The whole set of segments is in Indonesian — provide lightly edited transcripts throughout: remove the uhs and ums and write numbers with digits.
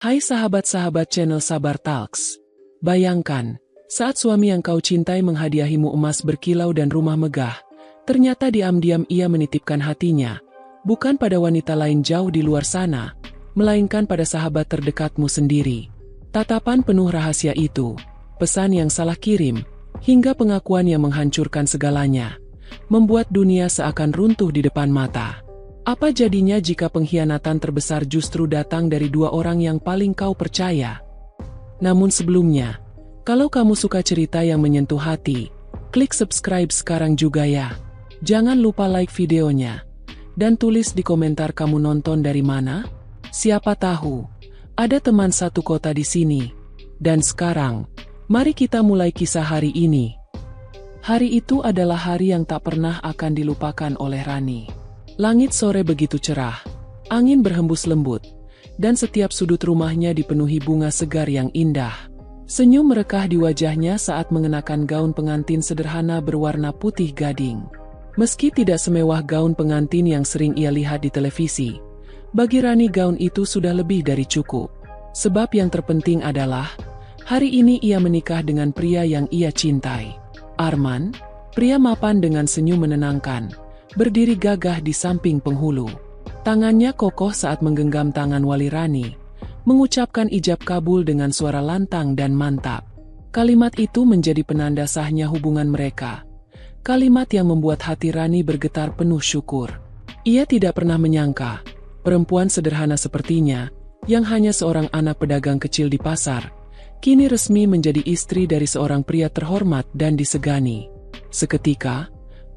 Hai sahabat-sahabat channel Sabar Talks. Bayangkan, saat suami yang kau cintai menghadiahimu emas berkilau dan rumah megah, ternyata diam-diam ia menitipkan hatinya, bukan pada wanita lain jauh di luar sana, melainkan pada sahabat terdekatmu sendiri. Tatapan penuh rahasia itu, pesan yang salah kirim, hingga pengakuan yang menghancurkan segalanya, membuat dunia seakan runtuh di depan mata. Apa jadinya jika pengkhianatan terbesar justru datang dari dua orang yang paling kau percaya? Namun sebelumnya, kalau kamu suka cerita yang menyentuh hati, klik subscribe sekarang juga ya. Jangan lupa like videonya, dan tulis di komentar kamu nonton dari mana. Siapa tahu, ada teman satu kota di sini. Dan sekarang, mari kita mulai kisah hari ini. Hari itu adalah hari yang tak pernah akan dilupakan oleh Rani. Langit sore begitu cerah, angin berhembus lembut, dan setiap sudut rumahnya dipenuhi bunga segar yang indah. Senyum merekah di wajahnya saat mengenakan gaun pengantin sederhana berwarna putih gading. Meski tidak semewah gaun pengantin yang sering ia lihat di televisi, bagi Rani gaun itu sudah lebih dari cukup. Sebab yang terpenting adalah, hari ini ia menikah dengan pria yang ia cintai. Arman, pria mapan dengan senyum menenangkan, berdiri gagah di samping penghulu. Tangannya kokoh saat menggenggam tangan wali Rani, mengucapkan ijab kabul dengan suara lantang dan mantap. Kalimat itu menjadi penanda sahnya hubungan mereka. Kalimat yang membuat hati Rani bergetar penuh syukur. Ia tidak pernah menyangka, perempuan sederhana sepertinya, yang hanya seorang anak pedagang kecil di pasar, kini resmi menjadi istri dari seorang pria terhormat dan disegani. Seketika,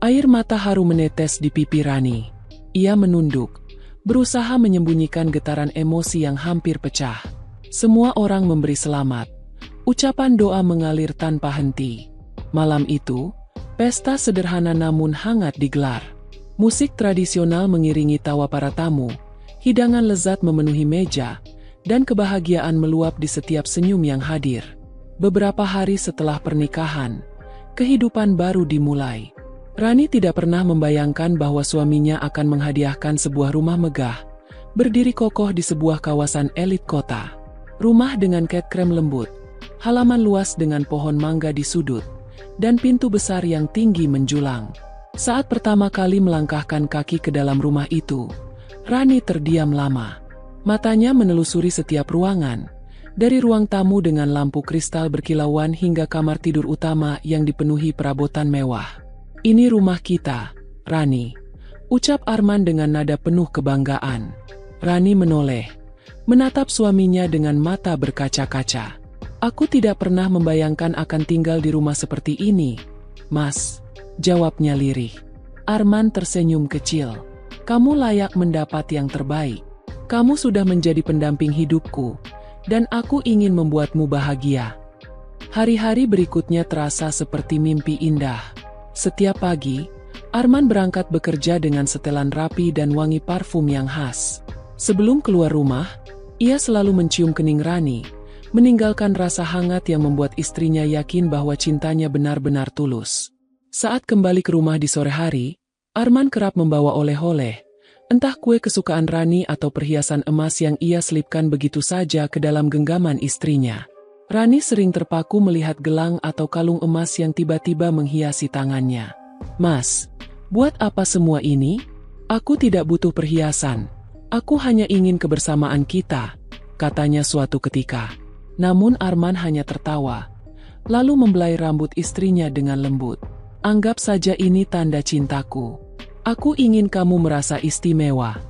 air mata haru menetes di pipi Rani. Ia menunduk, berusaha menyembunyikan getaran emosi yang hampir pecah. Semua orang memberi selamat. Ucapan doa mengalir tanpa henti. Malam itu, pesta sederhana namun hangat digelar. Musik tradisional mengiringi tawa para tamu, hidangan lezat memenuhi meja, dan kebahagiaan meluap di setiap senyum yang hadir. Beberapa hari setelah pernikahan, kehidupan baru dimulai. Rani tidak pernah membayangkan bahwa suaminya akan menghadiahkan sebuah rumah megah, berdiri kokoh di sebuah kawasan elit kota. Rumah dengan cat krem lembut, halaman luas dengan pohon mangga di sudut, dan pintu besar yang tinggi menjulang. Saat pertama kali melangkahkan kaki ke dalam rumah itu, Rani terdiam lama. Matanya menelusuri setiap ruangan, dari ruang tamu dengan lampu kristal berkilauan hingga kamar tidur utama yang dipenuhi perabotan mewah. "Ini rumah kita, Rani," ucap Arman dengan nada penuh kebanggaan. Rani menoleh, menatap suaminya dengan mata berkaca-kaca. "Aku tidak pernah membayangkan akan tinggal di rumah seperti ini, Mas," jawabnya lirih. Arman tersenyum kecil. "Kamu layak mendapat yang terbaik. Kamu sudah menjadi pendamping hidupku, dan aku ingin membuatmu bahagia." Hari-hari berikutnya terasa seperti mimpi indah. Setiap pagi, Arman berangkat bekerja dengan setelan rapi dan wangi parfum yang khas. Sebelum keluar rumah, ia selalu mencium kening Rani, meninggalkan rasa hangat yang membuat istrinya yakin bahwa cintanya benar-benar tulus. Saat kembali ke rumah di sore hari, Arman kerap membawa oleh-oleh, entah kue kesukaan Rani atau perhiasan emas yang ia selipkan begitu saja ke dalam genggaman istrinya. Rani sering terpaku melihat gelang atau kalung emas yang tiba-tiba menghiasi tangannya. "Mas, buat apa semua ini? Aku tidak butuh perhiasan. Aku hanya ingin kebersamaan kita," katanya suatu ketika. Namun Arman hanya tertawa, lalu membelai rambut istrinya dengan lembut. "Anggap saja ini tanda cintaku. Aku ingin kamu merasa istimewa."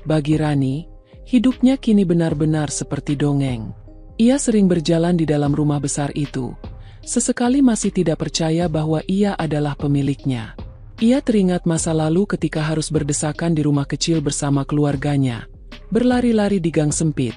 Bagi Rani, hidupnya kini benar-benar seperti dongeng. Ia sering berjalan di dalam rumah besar itu. Sesekali masih tidak percaya bahwa ia adalah pemiliknya. Ia teringat masa lalu ketika harus berdesakan di rumah kecil bersama keluarganya, berlari-lari di gang sempit,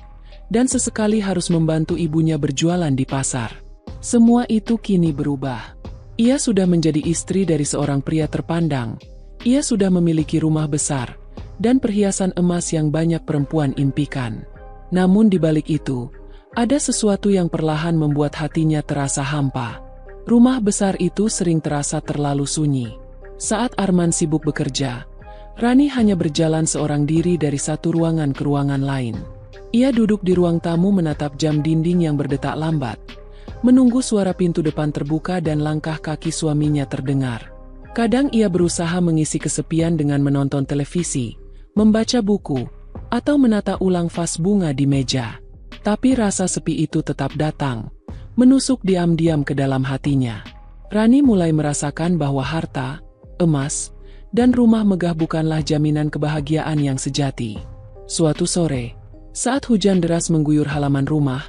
dan sesekali harus membantu ibunya berjualan di pasar. Semua itu kini berubah. Ia sudah menjadi istri dari seorang pria terpandang. Ia sudah memiliki rumah besar, dan perhiasan emas yang banyak perempuan impikan. Namun di balik itu, ada sesuatu yang perlahan membuat hatinya terasa hampa. Rumah besar itu sering terasa terlalu sunyi. Saat Arman sibuk bekerja, Rani hanya berjalan seorang diri dari satu ruangan ke ruangan lain. Ia duduk di ruang tamu menatap jam dinding yang berdetak lambat, menunggu suara pintu depan terbuka dan langkah kaki suaminya terdengar. Kadang ia berusaha mengisi kesepian dengan menonton televisi, membaca buku, atau menata ulang vas bunga di meja. Tapi rasa sepi itu tetap datang, menusuk diam-diam ke dalam hatinya. Rani mulai merasakan bahwa harta, emas, dan rumah megah bukanlah jaminan kebahagiaan yang sejati. Suatu sore, saat hujan deras mengguyur halaman rumah,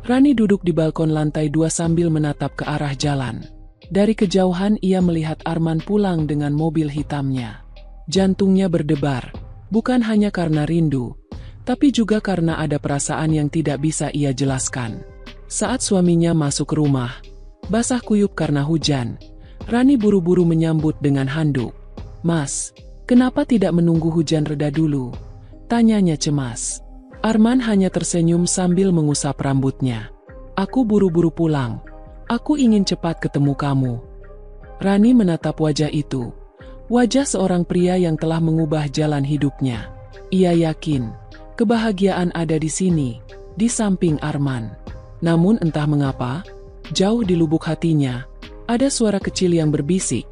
Rani duduk di balkon lantai 2 sambil menatap ke arah jalan. Dari kejauhan ia melihat Arman pulang dengan mobil hitamnya. Jantungnya berdebar, bukan hanya karena rindu, tapi juga karena ada perasaan yang tidak bisa ia jelaskan. Saat suaminya masuk ke rumah, basah kuyup karena hujan, Rani buru-buru menyambut dengan handuk. "Mas, kenapa tidak menunggu hujan reda dulu?" tanyanya cemas. Arman hanya tersenyum sambil mengusap rambutnya. "Aku buru-buru pulang. Aku ingin cepat ketemu kamu." Rani menatap wajah itu. Wajah seorang pria yang telah mengubah jalan hidupnya. Ia yakin, kebahagiaan ada di sini, di samping Arman. Namun entah mengapa, jauh di lubuk hatinya, ada suara kecil yang berbisik,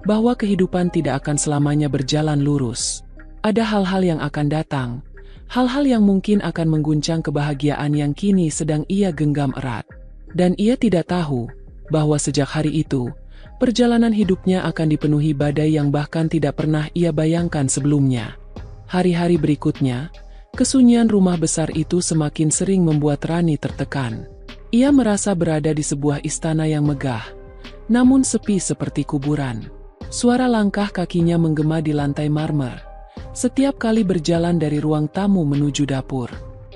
bahwa kehidupan tidak akan selamanya berjalan lurus. Ada hal-hal yang akan datang, hal-hal yang mungkin akan mengguncang kebahagiaan yang kini sedang ia genggam erat. Dan ia tidak tahu, bahwa sejak hari itu, perjalanan hidupnya akan dipenuhi badai yang bahkan tidak pernah ia bayangkan sebelumnya. Hari-hari berikutnya, kesunyian rumah besar itu semakin sering membuat Rani tertekan. Ia merasa berada di sebuah istana yang megah, namun sepi seperti kuburan. Suara langkah kakinya menggema di lantai marmer setiap kali berjalan dari ruang tamu menuju dapur.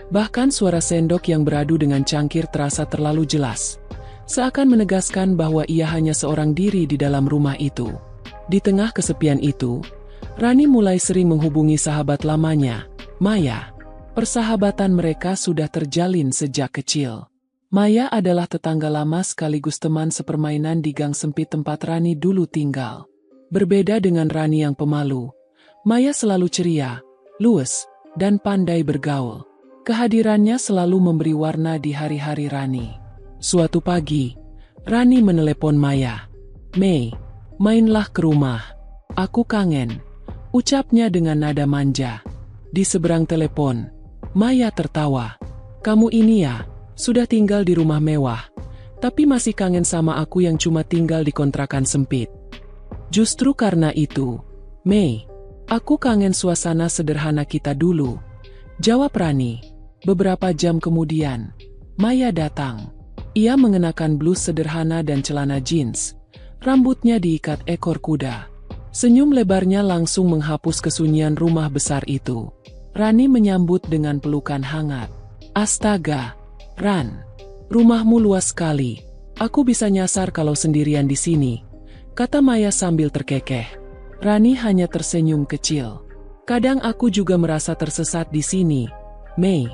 Bahkan suara sendok yang beradu dengan cangkir terasa terlalu jelas, seakan menegaskan bahwa ia hanya seorang diri di dalam rumah itu. Di tengah kesepian itu, Rani mulai sering menghubungi sahabat lamanya, Maya. Persahabatan mereka sudah terjalin sejak kecil. Maya adalah tetangga lama sekaligus teman sepermainan di gang sempit tempat Rani dulu tinggal. Berbeda dengan Rani yang pemalu, Maya selalu ceria, luwes, dan pandai bergaul. Kehadirannya selalu memberi warna di hari-hari Rani. Suatu pagi, Rani menelepon Maya. "Mei, mainlah ke rumah. Aku kangen," ucapnya dengan nada manja. Di seberang telepon, Maya tertawa. "Kamu ini ya, sudah tinggal di rumah mewah, tapi masih kangen sama aku yang cuma tinggal di kontrakan sempit." "Justru karena itu, Mei, aku kangen suasana sederhana kita dulu," jawab Rani. Beberapa jam kemudian, Maya datang. Ia mengenakan blus sederhana dan celana jeans. Rambutnya diikat ekor kuda. Senyum lebarnya langsung menghapus kesunyian rumah besar itu. Rani menyambut dengan pelukan hangat. "Astaga, Ran, rumahmu luas sekali. Aku bisa nyasar kalau sendirian di sini," kata Maya sambil terkekeh. Rani hanya tersenyum kecil. "Kadang aku juga merasa tersesat di sini, Mei."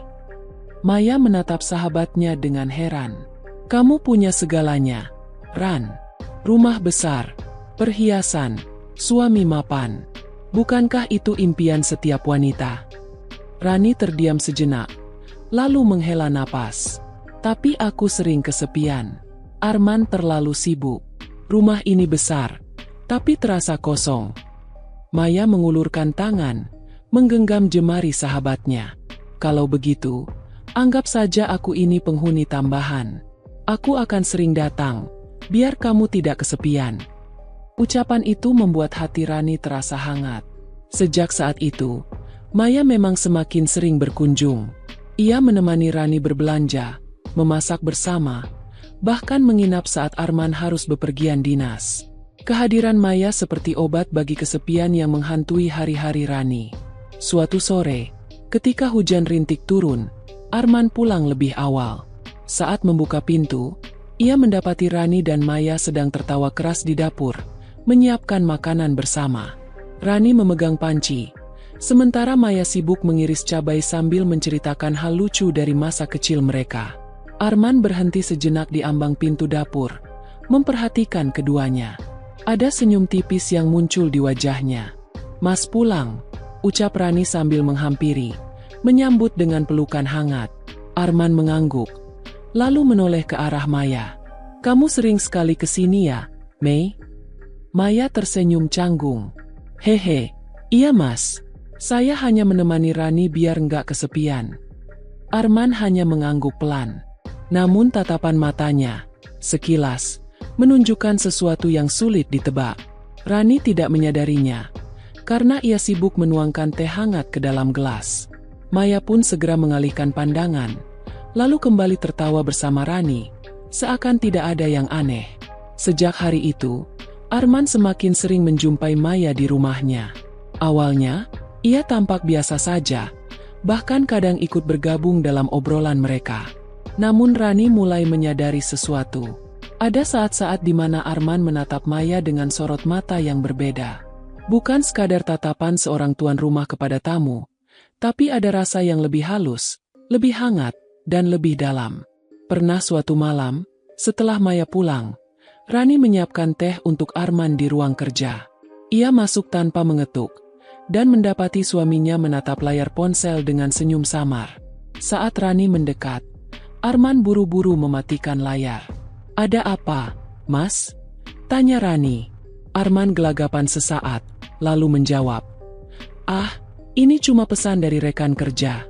Maya menatap sahabatnya dengan heran. "Kamu punya segalanya, Ran. Rumah besar, perhiasan, suami mapan. Bukankah itu impian setiap wanita?" Rani terdiam sejenak, lalu menghela napas. "Tapi aku sering kesepian. Arman terlalu sibuk. Rumah ini besar, tapi terasa kosong." Maya mengulurkan tangan, menggenggam jemari sahabatnya. "Kalau begitu, anggap saja aku ini penghuni tambahan. Aku akan sering datang, biar kamu tidak kesepian." Ucapan itu membuat hati Rani terasa hangat. Sejak saat itu, Maya memang semakin sering berkunjung. Ia menemani Rani berbelanja, memasak bersama, bahkan menginap saat Arman harus bepergian dinas. Kehadiran Maya seperti obat bagi kesepian yang menghantui hari-hari Rani. Suatu sore, ketika hujan rintik turun, Arman pulang lebih awal. Saat membuka pintu, ia mendapati Rani dan Maya sedang tertawa keras di dapur, menyiapkan makanan bersama. Rani memegang panci, sementara Maya sibuk mengiris cabai sambil menceritakan hal lucu dari masa kecil mereka. Arman berhenti sejenak di ambang pintu dapur, memperhatikan keduanya. Ada senyum tipis yang muncul di wajahnya. "Mas pulang," ucap Rani sambil menghampiri, menyambut dengan pelukan hangat. Arman mengangguk, lalu menoleh ke arah Maya. "Kamu sering sekali ke sini ya, Mei?" Maya tersenyum canggung. "Hehe, iya mas. Saya hanya menemani Rani biar nggak kesepian." Arman hanya mengangguk pelan. Namun tatapan matanya, sekilas, menunjukkan sesuatu yang sulit ditebak. Rani tidak menyadarinya, karena ia sibuk menuangkan teh hangat ke dalam gelas. Maya pun segera mengalihkan pandangan, lalu kembali tertawa bersama Rani, seakan tidak ada yang aneh. Sejak hari itu, Arman semakin sering menjumpai Maya di rumahnya. Awalnya, ia tampak biasa saja, bahkan kadang ikut bergabung dalam obrolan mereka. Namun Rani mulai menyadari sesuatu. Ada saat-saat di mana Arman menatap Maya dengan sorot mata yang berbeda. Bukan sekadar tatapan seorang tuan rumah kepada tamu, tapi ada rasa yang lebih halus, lebih hangat, dan lebih dalam. Pernah suatu malam, setelah Maya pulang, Rani menyiapkan teh untuk Arman di ruang kerja. Ia masuk tanpa mengetuk, dan mendapati suaminya menatap layar ponsel dengan senyum samar. Saat Rani mendekat, Arman buru-buru mematikan layar. "Ada apa, Mas?" tanya Rani. Arman gelagapan sesaat, lalu menjawab, "Ah, ini cuma pesan dari rekan kerja."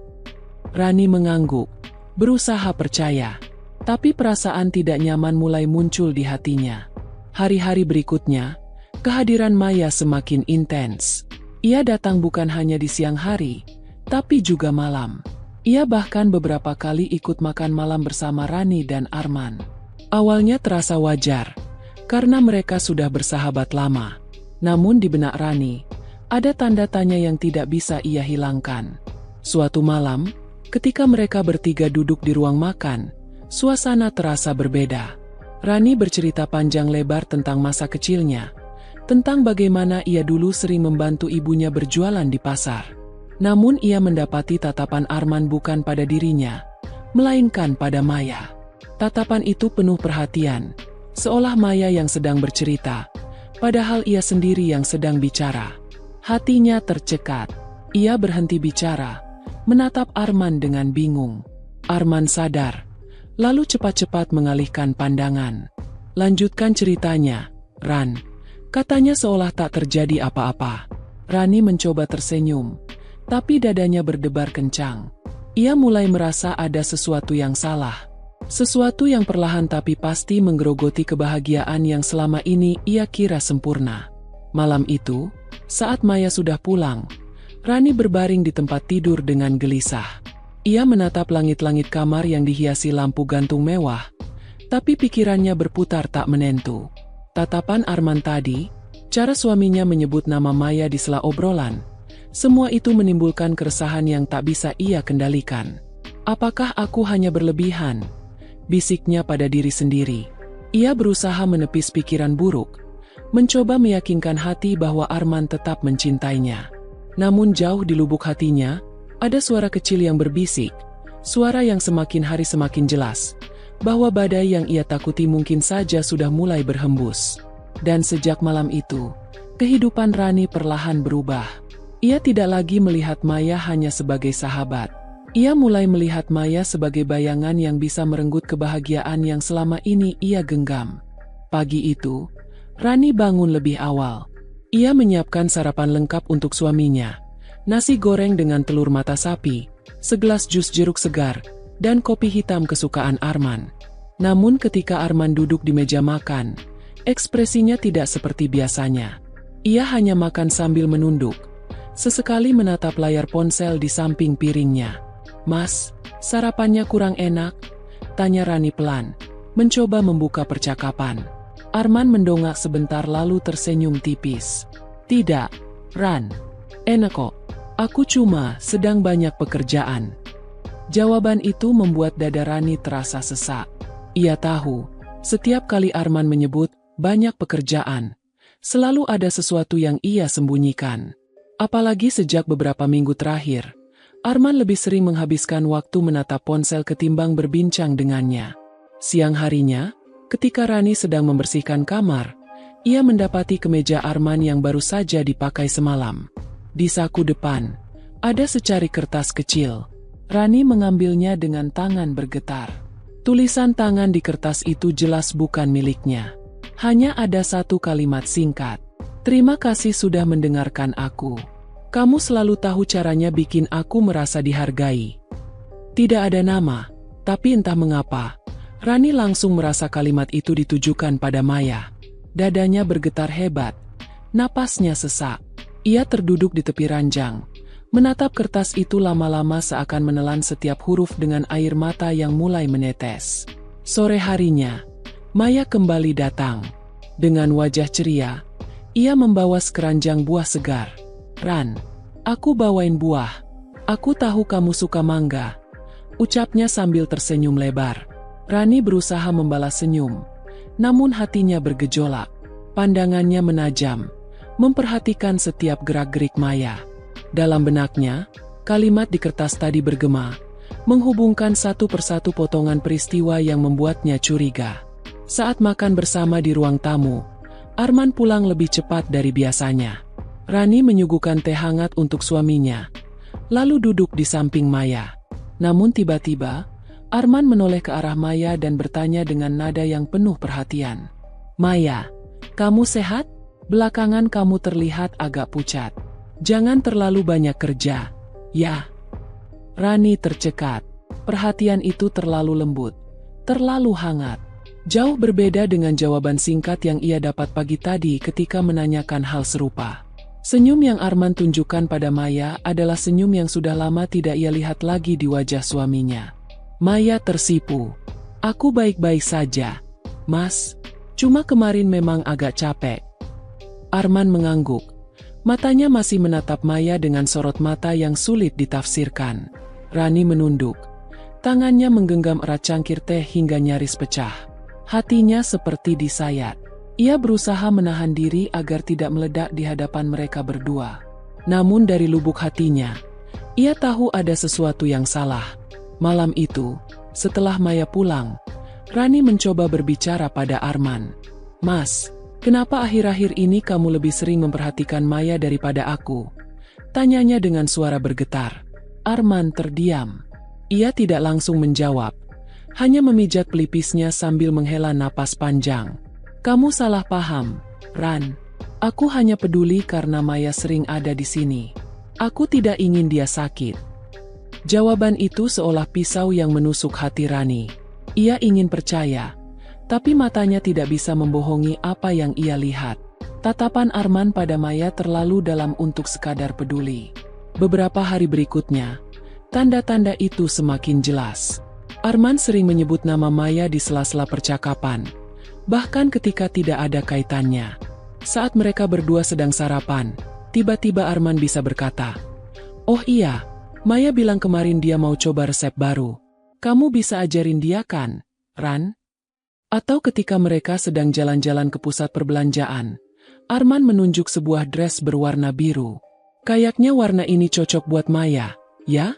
Rani mengangguk, berusaha percaya. Tapi perasaan tidak nyaman mulai muncul di hatinya. Hari-hari berikutnya, kehadiran Maya semakin intens. Ia datang bukan hanya di siang hari, tapi juga malam. Ia bahkan beberapa kali ikut makan malam bersama Rani dan Arman. Awalnya terasa wajar, karena mereka sudah bersahabat lama. Namun di benak Rani, ada tanda tanya yang tidak bisa ia hilangkan. Suatu malam, ketika mereka bertiga duduk di ruang makan, suasana terasa berbeda. Rani bercerita panjang lebar tentang masa kecilnya, tentang bagaimana ia dulu sering membantu ibunya berjualan di pasar. Namun ia mendapati tatapan Arman bukan pada dirinya, melainkan pada Maya. Tatapan itu penuh perhatian, seolah Maya yang sedang bercerita, padahal ia sendiri yang sedang bicara. Hatinya tercekat. Ia berhenti bicara, menatap Arman dengan bingung. Arman sadar, lalu cepat-cepat mengalihkan pandangan. "Lanjutkan ceritanya, Ran," katanya seolah tak terjadi apa-apa. Rani mencoba tersenyum, tapi dadanya berdebar kencang. Ia mulai merasa ada sesuatu yang salah. Sesuatu yang perlahan tapi pasti menggerogoti kebahagiaan yang selama ini ia kira sempurna. Malam itu, saat Maya sudah pulang, Rani berbaring di tempat tidur dengan gelisah. Ia menatap langit-langit kamar yang dihiasi lampu gantung mewah, tapi pikirannya berputar tak menentu. Tatapan Arman tadi, cara suaminya menyebut nama Maya di sela obrolan, semua itu menimbulkan keresahan yang tak bisa ia kendalikan. "Apakah aku hanya berlebihan?" bisiknya pada diri sendiri. Ia berusaha menepis pikiran buruk, mencoba meyakinkan hati bahwa Arman tetap mencintainya. Namun jauh di lubuk hatinya, ada suara kecil yang berbisik, suara yang semakin hari semakin jelas, bahwa badai yang ia takuti mungkin saja sudah mulai berhembus. Dan sejak malam itu, kehidupan Rani perlahan berubah. Ia tidak lagi melihat Maya hanya sebagai sahabat. Ia mulai melihat Maya sebagai bayangan yang bisa merenggut kebahagiaan yang selama ini ia genggam. Pagi itu, Rani bangun lebih awal. Ia menyiapkan sarapan lengkap untuk suaminya. Nasi goreng dengan telur mata sapi, segelas jus jeruk segar, dan kopi hitam kesukaan Arman. Namun ketika Arman duduk di meja makan, ekspresinya tidak seperti biasanya. Ia hanya makan sambil menunduk, sesekali menatap layar ponsel di samping piringnya. "Mas, sarapannya kurang enak?" tanya Rani pelan, mencoba membuka percakapan. Arman mendongak sebentar lalu tersenyum tipis. "Tidak, Ran. Enak kok. Aku cuma sedang banyak pekerjaan." Jawaban itu membuat dada Rani terasa sesak. Ia tahu, setiap kali Arman menyebut banyak pekerjaan, selalu ada sesuatu yang ia sembunyikan. Apalagi sejak beberapa minggu terakhir, Arman lebih sering menghabiskan waktu menatap ponsel ketimbang berbincang dengannya. Siang harinya, ketika Rani sedang membersihkan kamar, ia mendapati kemeja Arman yang baru saja dipakai semalam. Di saku depan, Ada secari kertas kecil. Rani mengambilnya dengan tangan bergetar. Tulisan tangan di kertas itu jelas bukan miliknya. Hanya ada satu kalimat singkat. Terima kasih sudah mendengarkan aku. Kamu selalu tahu caranya bikin aku merasa dihargai. Tidak ada nama, tapi entah mengapa, Rani langsung merasa kalimat itu ditujukan pada Maya. Dadanya bergetar hebat. Napasnya sesak. Ia terduduk di tepi ranjang. Menatap kertas itu lama-lama seakan menelan setiap huruf dengan air mata yang mulai menetes. Sore harinya, Maya kembali datang. Dengan wajah ceria, ia membawa sekeranjang buah segar. Ran, aku bawain buah. Aku tahu kamu suka mangga. Ucapnya sambil tersenyum lebar. Rani berusaha membalas senyum. Namun hatinya bergejolak. Pandangannya menajam, memperhatikan setiap gerak-gerik Maya. Dalam benaknya, kalimat di kertas tadi bergema, menghubungkan satu persatu potongan peristiwa yang membuatnya curiga. Saat makan bersama di ruang tamu, Arman pulang lebih cepat dari biasanya. Rani menyuguhkan teh hangat untuk suaminya, lalu duduk di samping Maya. Namun tiba-tiba, Arman menoleh ke arah Maya dan bertanya dengan nada yang penuh perhatian. Maya, kamu sehat? Belakangan kamu terlihat agak pucat. Jangan terlalu banyak kerja, ya. Rani tercekat. Perhatian itu terlalu lembut, terlalu hangat. Jauh berbeda dengan jawaban singkat yang ia dapat pagi tadi ketika menanyakan hal serupa. Senyum yang Arman tunjukkan pada Maya adalah senyum yang sudah lama tidak ia lihat lagi di wajah suaminya. Maya tersipu. Aku baik-baik saja, Mas. Cuma kemarin memang agak capek. Arman mengangguk. Matanya masih menatap Maya dengan sorot mata yang sulit ditafsirkan. Rani menunduk. Tangannya menggenggam erat cangkir teh hingga nyaris pecah. Hatinya seperti disayat. Ia berusaha menahan diri agar tidak meledak di hadapan mereka berdua. Namun dari lubuk hatinya, ia tahu ada sesuatu yang salah. Malam itu, setelah Maya pulang, Rani mencoba berbicara pada Arman. Mas, kenapa akhir-akhir ini kamu lebih sering memperhatikan Maya daripada aku? Tanyanya dengan suara bergetar. Arman terdiam. Ia tidak langsung menjawab. Hanya memijat pelipisnya sambil menghela napas panjang. Kamu salah paham, Ran. Aku hanya peduli karena Maya sering ada di sini. Aku tidak ingin dia sakit. Jawaban itu seolah pisau yang menusuk hati Rani. Ia ingin percaya, tapi matanya tidak bisa membohongi apa yang ia lihat. Tatapan Arman pada Maya terlalu dalam untuk sekadar peduli. Beberapa hari berikutnya, tanda-tanda itu semakin jelas. Arman sering menyebut nama Maya di sela-sela percakapan, bahkan ketika tidak ada kaitannya. Saat mereka berdua sedang sarapan, tiba-tiba Arman bisa berkata, "Oh iya, Maya bilang kemarin dia mau coba resep baru. Kamu bisa ajarin dia kan, Ran?" Atau ketika mereka sedang jalan-jalan ke pusat perbelanjaan, Arman menunjuk sebuah dress berwarna biru. "Kayaknya warna ini cocok buat Maya, ya?"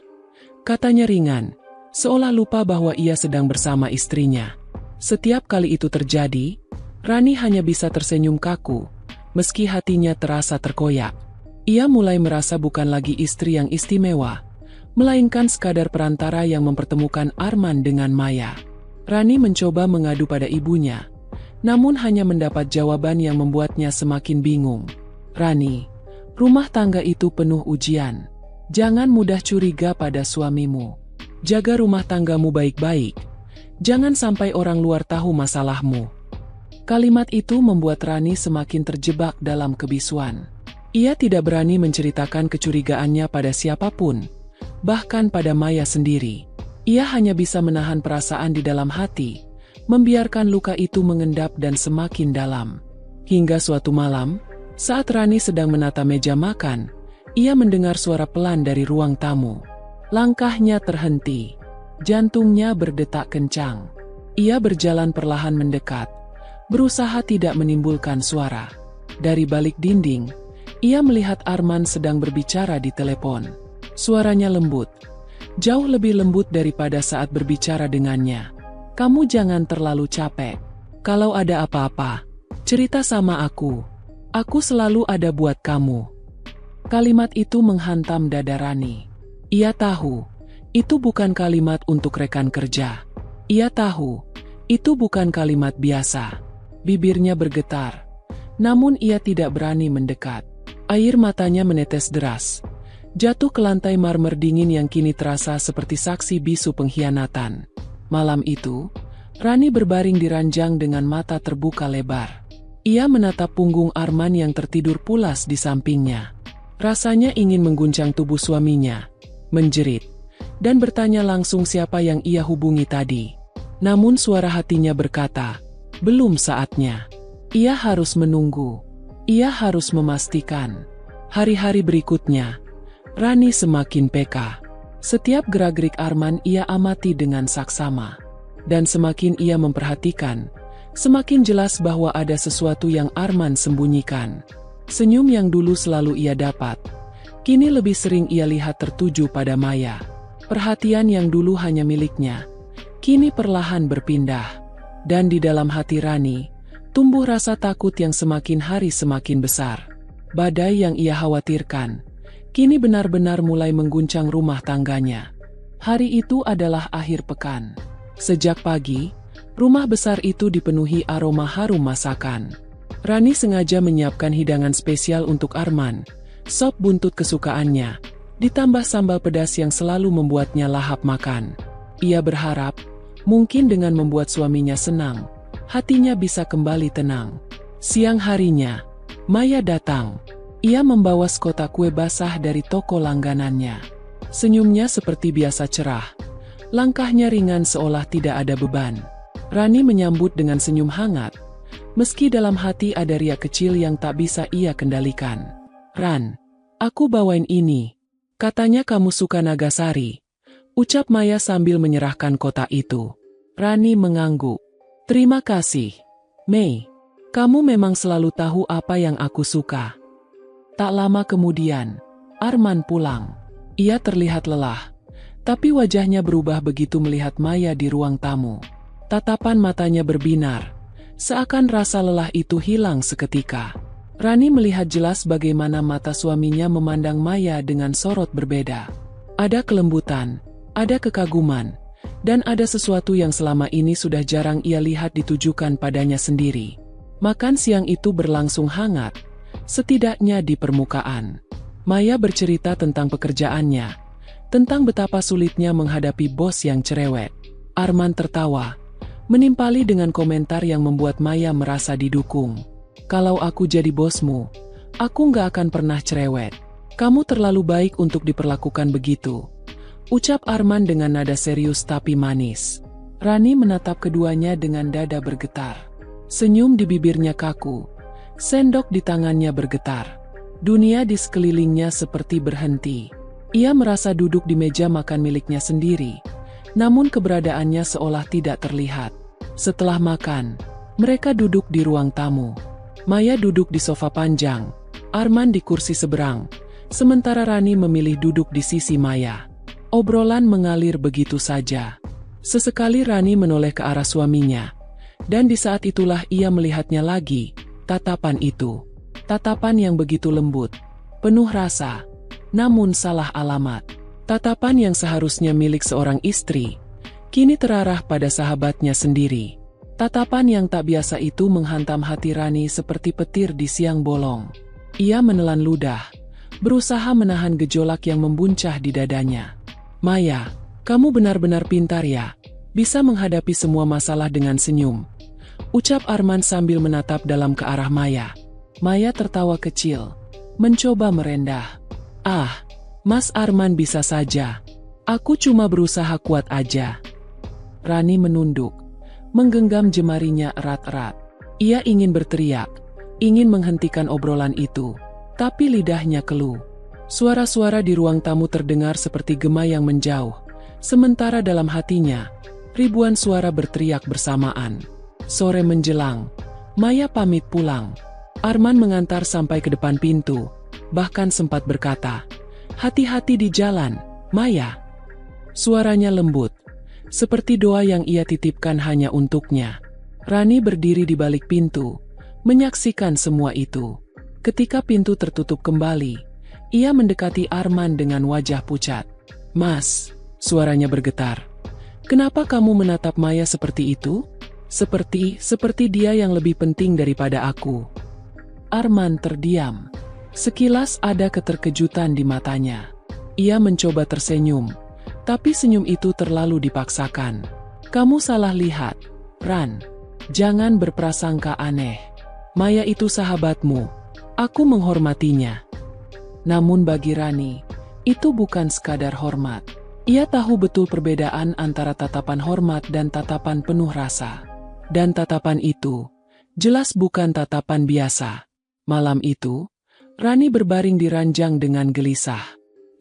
Katanya ringan, seolah lupa bahwa ia sedang bersama istrinya. Setiap kali itu terjadi, Rani hanya bisa tersenyum kaku, meski hatinya terasa terkoyak. Ia mulai merasa bukan lagi istri yang istimewa, melainkan sekadar perantara yang mempertemukan Arman dengan Maya. Rani mencoba mengadu pada ibunya, namun hanya mendapat jawaban yang membuatnya semakin bingung. "Rani, rumah tangga itu penuh ujian. Jangan mudah curiga pada suamimu. Jaga rumah tanggamu baik-baik. Jangan sampai orang luar tahu masalahmu." Kalimat itu membuat Rani semakin terjebak dalam kebisuan. Ia tidak berani menceritakan kecurigaannya pada siapapun, bahkan pada Maya sendiri. Ia hanya bisa menahan perasaan di dalam hati, membiarkan luka itu mengendap dan semakin dalam. Hingga suatu malam, saat Rani sedang menata meja makan, ia mendengar suara pelan dari ruang tamu. Langkahnya terhenti. Jantungnya berdetak kencang. Ia berjalan perlahan mendekat, berusaha tidak menimbulkan suara. Dari balik dinding, ia melihat Arman sedang berbicara di telepon. Suaranya lembut, jauh lebih lembut daripada saat berbicara dengannya. "Kamu jangan terlalu capek. Kalau ada apa-apa, cerita sama aku. Aku selalu ada buat kamu." Kalimat itu menghantam dada Rani. Ia tahu, itu bukan kalimat untuk rekan kerja. Ia tahu, itu bukan kalimat biasa. Bibirnya bergetar, namun ia tidak berani mendekat. Air matanya menetes deras, jatuh ke lantai marmer dingin yang kini terasa seperti saksi bisu pengkhianatan. Malam itu, Rani berbaring di ranjang dengan mata terbuka lebar. Ia menatap punggung Arman yang tertidur pulas di sampingnya. Rasanya ingin mengguncang tubuh suaminya, menjerit, dan bertanya langsung siapa yang ia hubungi tadi. Namun suara hatinya berkata, belum saatnya. Ia harus menunggu. Ia harus memastikan. Hari-hari berikutnya, Rani semakin peka. Setiap gerak-gerik Arman ia amati dengan saksama. Dan semakin ia memperhatikan, semakin jelas bahwa ada sesuatu yang Arman sembunyikan. Senyum yang dulu selalu ia dapat, kini lebih sering ia lihat tertuju pada Maya. Perhatian yang dulu hanya miliknya, kini perlahan berpindah. Dan di dalam hati Rani, tumbuh rasa takut yang semakin hari semakin besar. Badai yang ia khawatirkan, kini benar-benar mulai mengguncang rumah tangganya. Hari itu adalah akhir pekan. Sejak pagi, rumah besar itu dipenuhi aroma harum masakan. Rani sengaja menyiapkan hidangan spesial untuk Arman, sop buntut kesukaannya, ditambah sambal pedas yang selalu membuatnya lahap makan. Ia berharap, mungkin dengan membuat suaminya senang, hatinya bisa kembali tenang. Siang harinya, Maya datang. Ia membawa sekotak kue basah dari toko langganannya. Senyumnya seperti biasa cerah. Langkahnya ringan seolah tidak ada beban. Rani menyambut dengan senyum hangat. Meski dalam hati ada riak kecil yang tak bisa ia kendalikan. Ran, aku bawain ini. Katanya kamu suka Nagasari. Ucap Maya sambil menyerahkan kotak itu. Rani mengangguk. Terima kasih, Mei. Kamu memang selalu tahu apa yang aku suka. Tak lama kemudian, Arman pulang. Ia terlihat lelah, tapi wajahnya berubah begitu melihat Maya di ruang tamu. Tatapan matanya berbinar, seakan rasa lelah itu hilang seketika. Rani melihat jelas bagaimana mata suaminya memandang Maya dengan sorot berbeda. Ada kelembutan, ada kekaguman, dan ada sesuatu yang selama ini sudah jarang ia lihat ditujukan padanya sendiri. Makan siang itu berlangsung hangat, setidaknya di permukaan. Maya bercerita tentang pekerjaannya, tentang betapa sulitnya menghadapi bos yang cerewet. Arman tertawa, menimpali dengan komentar yang membuat Maya merasa didukung. Kalau aku jadi bosmu, aku nggak akan pernah cerewet. Kamu terlalu baik untuk diperlakukan begitu. Ucap Arman dengan nada serius tapi manis. Rani menatap keduanya dengan dada bergetar. Senyum di bibirnya kaku. Sendok di tangannya bergetar. Dunia di sekelilingnya seperti berhenti. Ia merasa duduk di meja makan miliknya sendiri. Namun keberadaannya seolah tidak terlihat. Setelah makan, mereka duduk di ruang tamu. Maya duduk di sofa panjang, Arman di kursi seberang, sementara Rani memilih duduk di sisi Maya. Obrolan mengalir begitu saja. Sesekali Rani menoleh ke arah suaminya, dan di saat itulah ia melihatnya lagi, tatapan itu. Tatapan yang begitu lembut, penuh rasa, namun salah alamat. Tatapan yang seharusnya milik seorang istri, kini terarah pada sahabatnya sendiri. Tatapan yang tak biasa itu menghantam hati Rani seperti petir di siang bolong. Ia menelan ludah, berusaha menahan gejolak yang membuncah di dadanya. Maya, kamu benar-benar pintar ya, bisa menghadapi semua masalah dengan senyum. Ucap Arman sambil menatap dalam ke arah Maya. Maya tertawa kecil, mencoba merendah. Ah, Mas Arman bisa saja. Aku cuma berusaha kuat aja. Rani menunduk, menggenggam jemarinya erat-erat. Ia ingin berteriak, ingin menghentikan obrolan itu, tapi lidahnya keluh. Suara-suara di ruang tamu terdengar seperti gema yang menjauh, sementara dalam hatinya, ribuan suara berteriak bersamaan. Sore menjelang, Maya pamit pulang. Arman mengantar sampai ke depan pintu, bahkan sempat berkata, "Hati-hati di jalan, Maya." Suaranya lembut, seperti doa yang ia titipkan hanya untuknya. Rani berdiri di balik pintu, menyaksikan semua itu. Ketika pintu tertutup kembali, ia mendekati Arman dengan wajah pucat. Mas, suaranya bergetar. Kenapa kamu menatap Maya seperti itu? Seperti dia yang lebih penting daripada aku. Arman terdiam. Sekilas ada keterkejutan di matanya. Ia mencoba tersenyum, tapi senyum itu terlalu dipaksakan. Kamu salah lihat, Ran. Jangan berprasangka aneh. Maya itu sahabatmu. Aku menghormatinya. Namun bagi Rani, itu bukan sekadar hormat. Ia tahu betul perbedaan antara tatapan hormat dan tatapan penuh rasa. Dan tatapan itu jelas bukan tatapan biasa. Malam itu, Rani berbaring di ranjang dengan gelisah.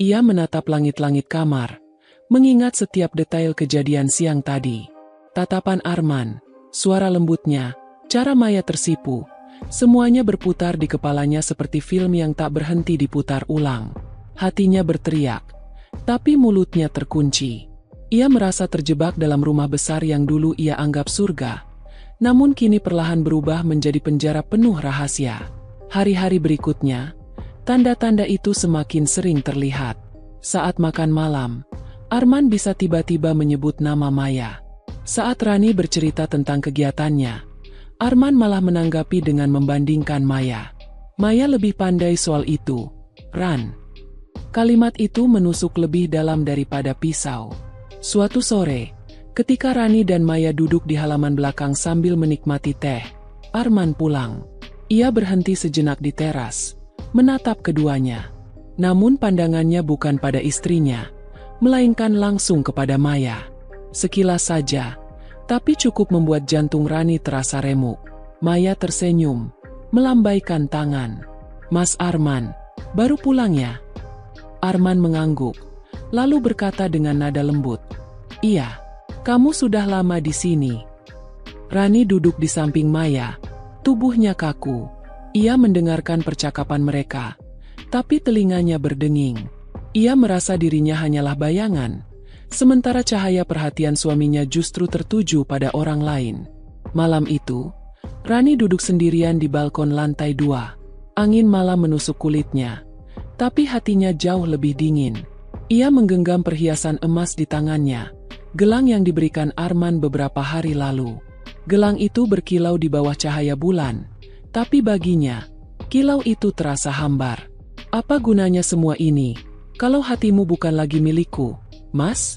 Ia menatap langit-langit kamar, mengingat setiap detail kejadian siang tadi. Tatapan Arman, suara lembutnya, cara Maya tersipu, semuanya berputar di kepalanya seperti film yang tak berhenti diputar ulang. Hatinya berteriak, tapi mulutnya terkunci. Ia merasa terjebak dalam rumah besar yang dulu ia anggap surga, namun kini perlahan berubah menjadi penjara penuh rahasia. Hari-hari berikutnya, tanda-tanda itu semakin sering terlihat. Saat makan malam, Arman bisa tiba-tiba menyebut nama Maya. Saat Rani bercerita tentang kegiatannya, Arman malah menanggapi dengan membandingkan Maya. Maya lebih pandai soal itu, Ran. Kalimat itu menusuk lebih dalam daripada pisau. Suatu sore, ketika Rani dan Maya duduk di halaman belakang sambil menikmati teh, Arman pulang. Ia berhenti sejenak di teras, menatap keduanya. Namun pandangannya bukan pada istrinya, melainkan langsung kepada Maya. Sekilas saja, tapi cukup membuat jantung Rani terasa remuk. Maya tersenyum, melambaikan tangan. Mas Arman, baru pulang ya? Arman mengangguk, lalu berkata dengan nada lembut, Iya, kamu sudah lama di sini. Rani duduk di samping Maya, tubuhnya kaku. Ia mendengarkan percakapan mereka, tapi telinganya berdenging. Ia merasa dirinya hanyalah bayangan, sementara cahaya perhatian suaminya justru tertuju pada orang lain. Malam itu, Rani duduk sendirian di balkon lantai 2. Angin malam menusuk kulitnya, tapi hatinya jauh lebih dingin. Ia menggenggam perhiasan emas di tangannya, gelang yang diberikan Arman beberapa hari lalu. Gelang itu berkilau di bawah cahaya bulan, tapi baginya, kilau itu terasa hambar. Apa gunanya semua ini, kalau hatimu bukan lagi milikku, Mas?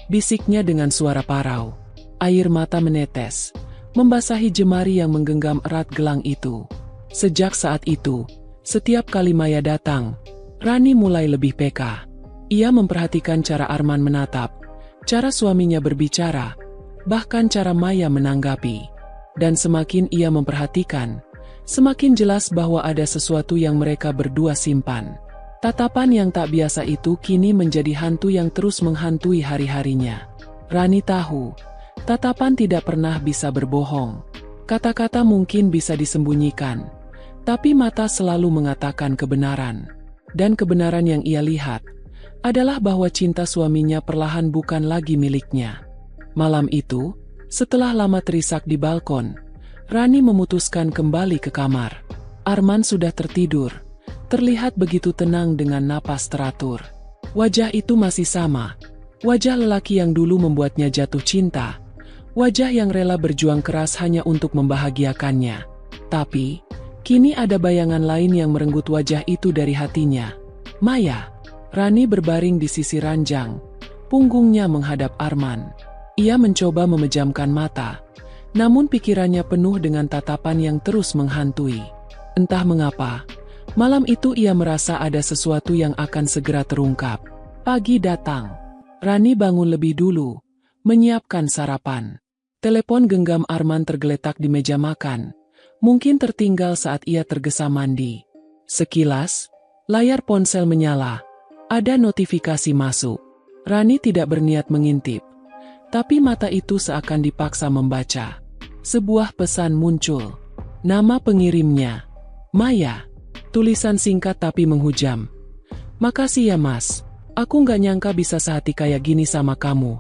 Bisiknya dengan suara parau. Air mata menetes, membasahi jemari yang menggenggam erat gelang itu. Sejak saat itu, setiap kali Maya datang, Rani mulai lebih peka. Ia memperhatikan cara Arman menatap, cara suaminya berbicara, bahkan cara Maya menanggapi. Dan semakin ia memperhatikan, semakin jelas bahwa ada sesuatu yang mereka berdua simpan. Tatapan yang tak biasa itu kini menjadi hantu yang terus menghantui hari-harinya. Rani tahu, tatapan tidak pernah bisa berbohong. Kata-kata mungkin bisa disembunyikan, tapi mata selalu mengatakan kebenaran. Dan kebenaran yang ia lihat adalah bahwa cinta suaminya perlahan bukan lagi miliknya. Malam itu, setelah lama terisak di balkon, Rani memutuskan kembali ke kamar. Arman sudah tertidur, terlihat begitu tenang dengan napas teratur. Wajah itu masih sama, wajah lelaki yang dulu membuatnya jatuh cinta, wajah yang rela berjuang keras hanya untuk membahagiakannya. Tapi, kini ada bayangan lain yang merenggut wajah itu dari hatinya. Maya. Rani berbaring di sisi ranjang, punggungnya menghadap Arman. Ia mencoba memejamkan mata, namun pikirannya penuh dengan tatapan yang terus menghantui. Entah mengapa, malam itu ia merasa ada sesuatu yang akan segera terungkap. Pagi datang. Rani bangun lebih dulu, menyiapkan sarapan. Telepon genggam Arman tergeletak di meja makan, mungkin tertinggal saat ia tergesa mandi. Sekilas, layar ponsel menyala. Ada notifikasi masuk. Rani tidak berniat mengintip, tapi mata itu seakan dipaksa membaca. Sebuah pesan muncul. Nama pengirimnya, Maya. Tulisan singkat tapi menghujam. Makasih ya mas, aku nggak nyangka bisa sehati kayak gini sama kamu.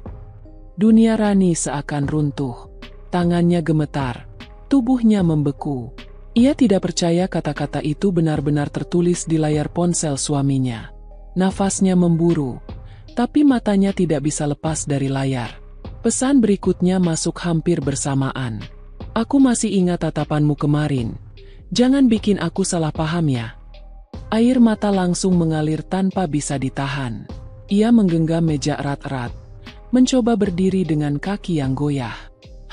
Dunia Rani seakan runtuh. Tangannya gemetar, tubuhnya membeku. Ia tidak percaya kata-kata itu benar-benar tertulis di layar ponsel suaminya. Nafasnya memburu, Tapi matanya tidak bisa lepas dari layar. Pesan berikutnya masuk hampir bersamaan. Aku masih ingat tatapanmu kemarin. Jangan bikin aku salah paham ya. Air mata langsung mengalir tanpa bisa ditahan. Ia menggenggam meja erat-erat, mencoba berdiri dengan kaki yang goyah.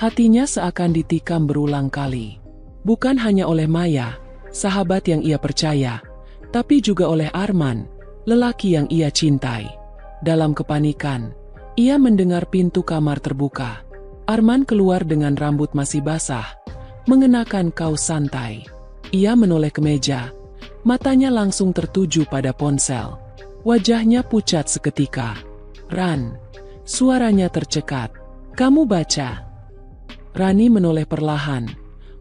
Hatinya seakan ditikam berulang kali. Bukan hanya oleh Maya, sahabat yang ia percaya, tapi juga oleh Arman, lelaki yang ia cintai. Dalam kepanikan, ia mendengar pintu kamar terbuka. Arman keluar dengan rambut masih basah, mengenakan kaos santai. Ia menoleh ke meja, matanya langsung tertuju pada ponsel. Wajahnya pucat seketika. "Ran," suaranya tercekat. "Kamu baca?" Rani menoleh perlahan,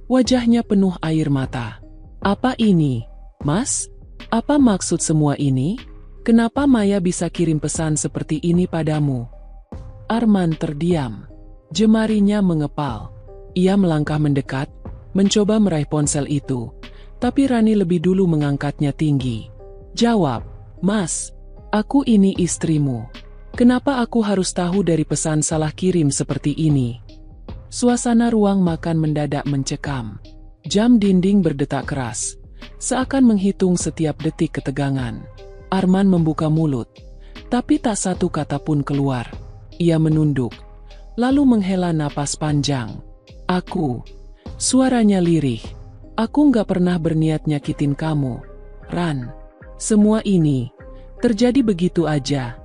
wajahnya penuh air mata. "Apa ini, Mas? Apa maksud semua ini? Kenapa Maya bisa kirim pesan seperti ini padamu?" Arman terdiam. Jemarinya mengepal. Ia melangkah mendekat, mencoba meraih ponsel itu. Tapi Rani lebih dulu mengangkatnya tinggi. "Jawab, Mas. Aku ini istrimu. Kenapa aku harus tahu dari pesan salah kirim seperti ini?" Suasana ruang makan mendadak mencekam. Jam dinding berdetak keras, seakan menghitung setiap detik ketegangan. Arman membuka mulut, tapi tak satu kata pun keluar. Ia menunduk, lalu menghela napas panjang. "Aku," suaranya lirih, "aku nggak pernah berniat nyakitin kamu, Ran. Semua ini terjadi begitu aja."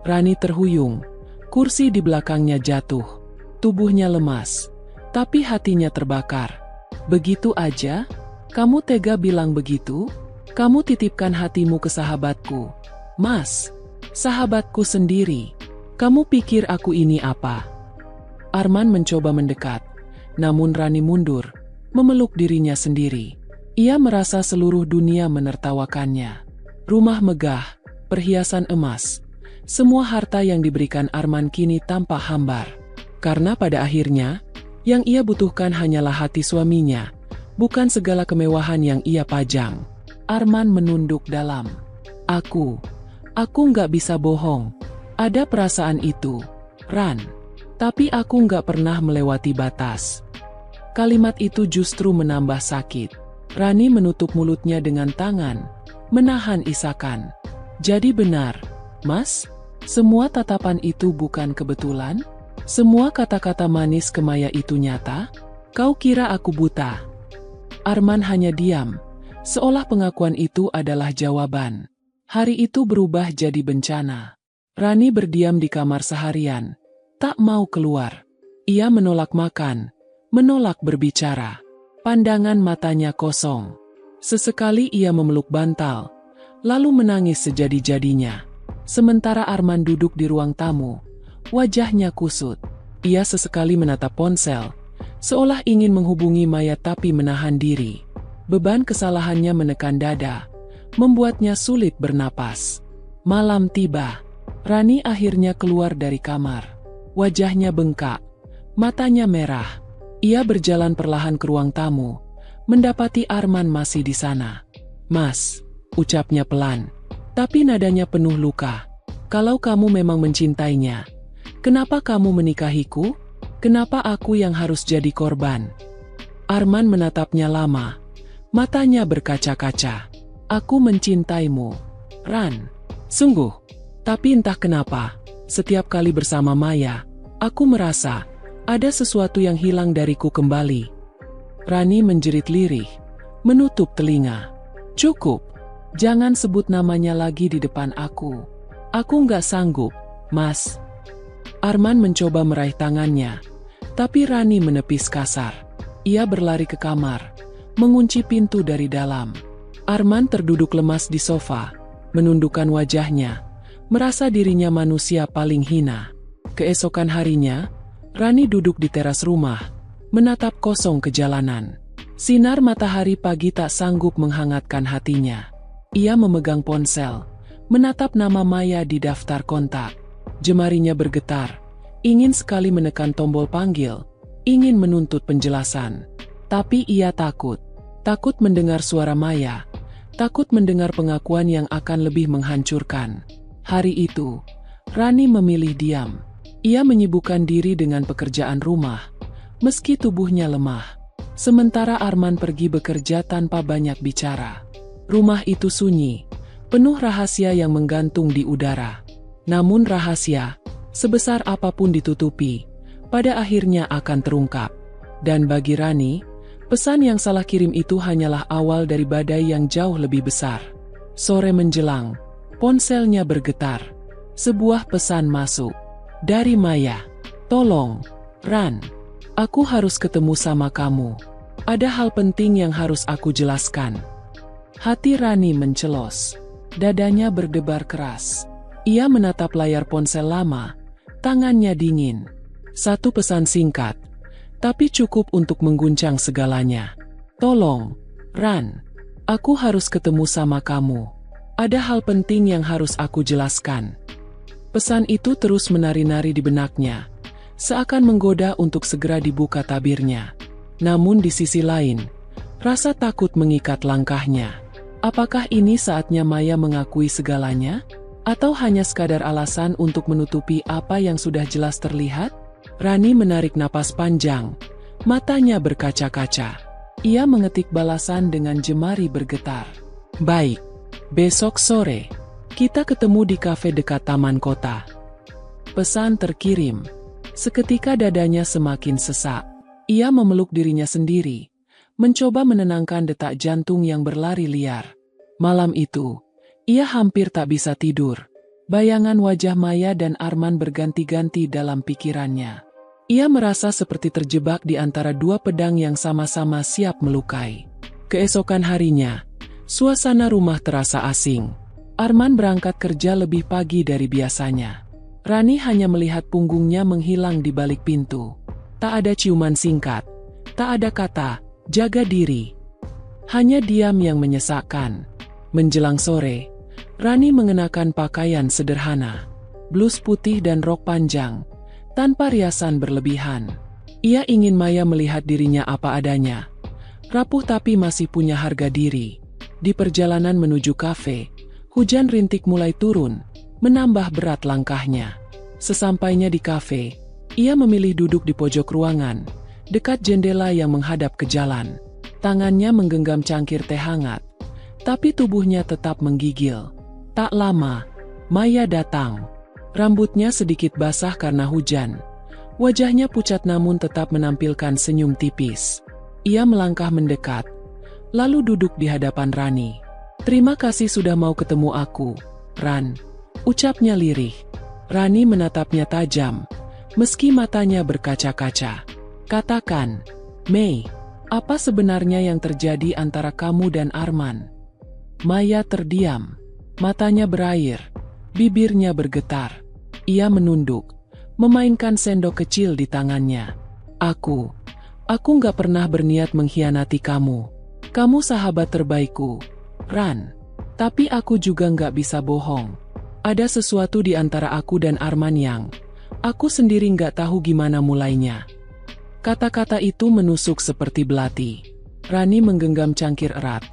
Rani terhuyung, kursi di belakangnya jatuh. Tubuhnya lemas, tapi hatinya terbakar. "Begitu aja? Kamu tega bilang begitu? Kamu titipkan hatimu ke sahabatku, Mas. Sahabatku sendiri. Kamu pikir aku ini apa?" Arman mencoba mendekat, namun Rani mundur, memeluk dirinya sendiri. Ia merasa seluruh dunia menertawakannya. Rumah megah, perhiasan emas, semua harta yang diberikan Arman kini tampak hambar. Karena pada akhirnya, yang ia butuhkan hanyalah hati suaminya, bukan segala kemewahan yang ia pajang. Arman menunduk dalam. Aku nggak bisa bohong. Ada perasaan itu, Ran. Tapi aku nggak pernah melewati batas." Kalimat itu justru menambah sakit. Rani menutup mulutnya dengan tangan, menahan isakan. "Jadi benar, Mas? Semua tatapan itu bukan kebetulan? Semua kata-kata manis ke Maya itu nyata? Kau kira aku buta?" Arman hanya diam, seolah pengakuan itu adalah jawaban. Hari itu berubah jadi bencana. Rani berdiam di kamar seharian, tak mau keluar. Ia menolak makan, menolak berbicara. Pandangan matanya kosong. Sesekali ia memeluk bantal, lalu menangis sejadi-jadinya. Sementara Arman duduk di ruang tamu, wajahnya kusut. Ia sesekali menatap ponsel, seolah ingin menghubungi Maya tapi menahan diri. Beban kesalahannya menekan dada, membuatnya sulit bernapas. Malam tiba. Rani akhirnya keluar dari kamar. Wajahnya bengkak, matanya merah. Ia berjalan perlahan ke ruang tamu, mendapati Arman masih di sana. "Mas," ucapnya pelan, tapi nadanya penuh luka. "Kalau kamu memang mencintainya, kenapa kamu menikahiku? Kenapa aku yang harus jadi korban?" Arman menatapnya lama, matanya berkaca-kaca. "Aku mencintaimu, Ran. Sungguh. Tapi entah kenapa, setiap kali bersama Maya, aku merasa ada sesuatu yang hilang dariku kembali." Rani menjerit lirih, menutup telinga. "Cukup. Jangan sebut namanya lagi di depan aku. Aku nggak sanggup, Mas." Arman mencoba meraih tangannya, tapi Rani menepis kasar. Ia berlari ke kamar, mengunci pintu dari dalam. Arman terduduk lemas di sofa, menundukkan wajahnya, merasa dirinya manusia paling hina. Keesokan harinya, Rani duduk di teras rumah, menatap kosong ke jalanan. Sinar matahari pagi tak sanggup menghangatkan hatinya. Ia memegang ponsel, menatap nama Maya di daftar kontak. Jemarinya bergetar, ingin sekali menekan tombol panggil, ingin menuntut penjelasan. Tapi ia takut mendengar suara Maya, takut mendengar pengakuan yang akan lebih menghancurkan. Hari itu, Rani memilih diam. Ia menyibukkan diri dengan pekerjaan rumah, meski tubuhnya lemah. Sementara Arman pergi bekerja tanpa banyak bicara. Rumah itu sunyi, penuh rahasia yang menggantung di udara. Namun rahasia, sebesar apapun ditutupi, pada akhirnya akan terungkap. Dan bagi Rani, pesan yang salah kirim itu hanyalah awal dari badai yang jauh lebih besar. Sore menjelang, ponselnya bergetar. Sebuah pesan masuk. Dari Maya. Tolong, Ran. Aku harus ketemu sama kamu. Ada hal penting yang harus aku jelaskan. Hati Rani mencelos. Dadanya berdebar keras. Ia menatap layar ponsel lama. Tangannya dingin. Satu pesan singkat, tapi cukup untuk mengguncang segalanya. Tolong, Ran. Aku harus ketemu sama kamu. Ada hal penting yang harus aku jelaskan. Pesan itu terus menari-nari di benaknya, seakan menggoda untuk segera dibuka tabirnya. Namun di sisi lain, rasa takut mengikat langkahnya. Apakah ini saatnya Maya mengakui segalanya? Atau hanya sekadar alasan untuk menutupi apa yang sudah jelas terlihat? Rani menarik napas panjang, matanya berkaca-kaca. Ia mengetik balasan dengan jemari bergetar. Baik, besok sore. Kita ketemu di kafe dekat taman kota. Pesan terkirim. Seketika dadanya semakin sesak. Ia memeluk dirinya sendiri, mencoba menenangkan detak jantung yang berlari liar. Malam itu, ia hampir tak bisa tidur. Bayangan wajah Maya dan Arman berganti-ganti dalam pikirannya. Ia merasa seperti terjebak di antara dua pedang yang sama-sama siap melukai. Keesokan harinya, suasana rumah terasa asing. Arman berangkat kerja lebih pagi dari biasanya. Rani hanya melihat punggungnya menghilang di balik pintu. Tak ada ciuman singkat, tak ada kata, jaga diri. Hanya diam yang menyesakkan. Menjelang sore, Rani mengenakan pakaian sederhana, blus putih dan rok panjang, tanpa riasan berlebihan. Ia ingin Maya melihat dirinya apa adanya. Rapuh tapi masih punya harga diri. Di perjalanan menuju kafe, hujan rintik mulai turun, menambah berat langkahnya. Sesampainya di kafe, ia memilih duduk di pojok ruangan, dekat jendela yang menghadap ke jalan. Tangannya menggenggam cangkir teh hangat, tapi tubuhnya tetap menggigil. Tak lama, Maya datang. Rambutnya sedikit basah karena hujan. Wajahnya pucat namun tetap menampilkan senyum tipis. Ia melangkah mendekat, lalu duduk di hadapan Rani. Terima kasih sudah mau ketemu aku, Ran. Ucapnya lirih. Rani menatapnya tajam, meski matanya berkaca-kaca. Katakan, Mei, apa sebenarnya yang terjadi antara kamu dan Arman? Maya terdiam. Matanya berair, bibirnya bergetar. Ia menunduk, memainkan sendok kecil di tangannya. Aku nggak pernah berniat mengkhianati kamu. Kamu sahabat terbaikku, Ran. Tapi aku juga nggak bisa bohong. Ada sesuatu di antara aku dan Arman yang aku sendiri nggak tahu gimana mulainya. Kata-kata itu menusuk seperti belati. Rani menggenggam cangkir erat.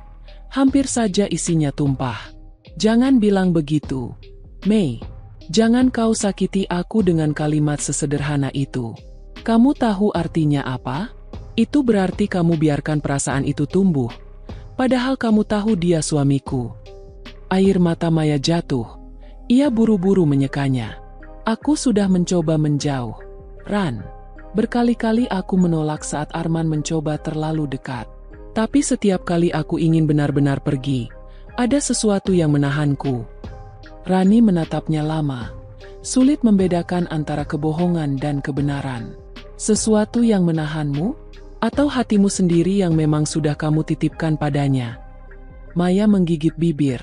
Hampir saja isinya tumpah. Jangan bilang begitu, Mei. Jangan kau sakiti aku dengan kalimat sesederhana itu. Kamu tahu artinya apa? Itu berarti kamu biarkan perasaan itu tumbuh. Padahal kamu tahu dia suamiku. Air mata Maya jatuh. Ia buru-buru menyekanya. Aku sudah mencoba menjauh, Ran. Berkali-kali aku menolak saat Arman mencoba terlalu dekat. Tapi setiap kali aku ingin benar-benar pergi, ada sesuatu yang menahanku. Rani menatapnya lama. Sulit membedakan antara kebohongan dan kebenaran. Sesuatu yang menahanmu? Atau hatimu sendiri yang memang sudah kamu titipkan padanya? Maya menggigit bibir,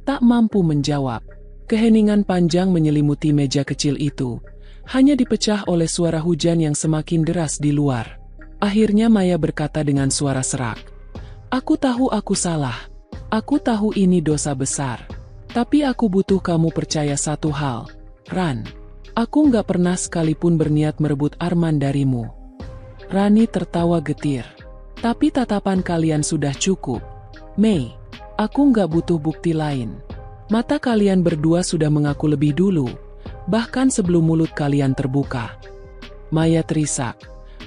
tak mampu menjawab. Keheningan panjang menyelimuti meja kecil itu, hanya dipecah oleh suara hujan yang semakin deras di luar. Akhirnya Maya berkata dengan suara serak, "Aku tahu aku salah. Aku tahu ini dosa besar. Tapi aku butuh kamu percaya satu hal, Ran. Aku nggak pernah sekalipun berniat merebut Arman darimu." Rani tertawa getir. "Tapi tatapan kalian sudah cukup. Mei, aku nggak butuh bukti lain. Mata kalian berdua sudah mengaku lebih dulu bahkan sebelum mulut kalian terbuka. Maya terisak,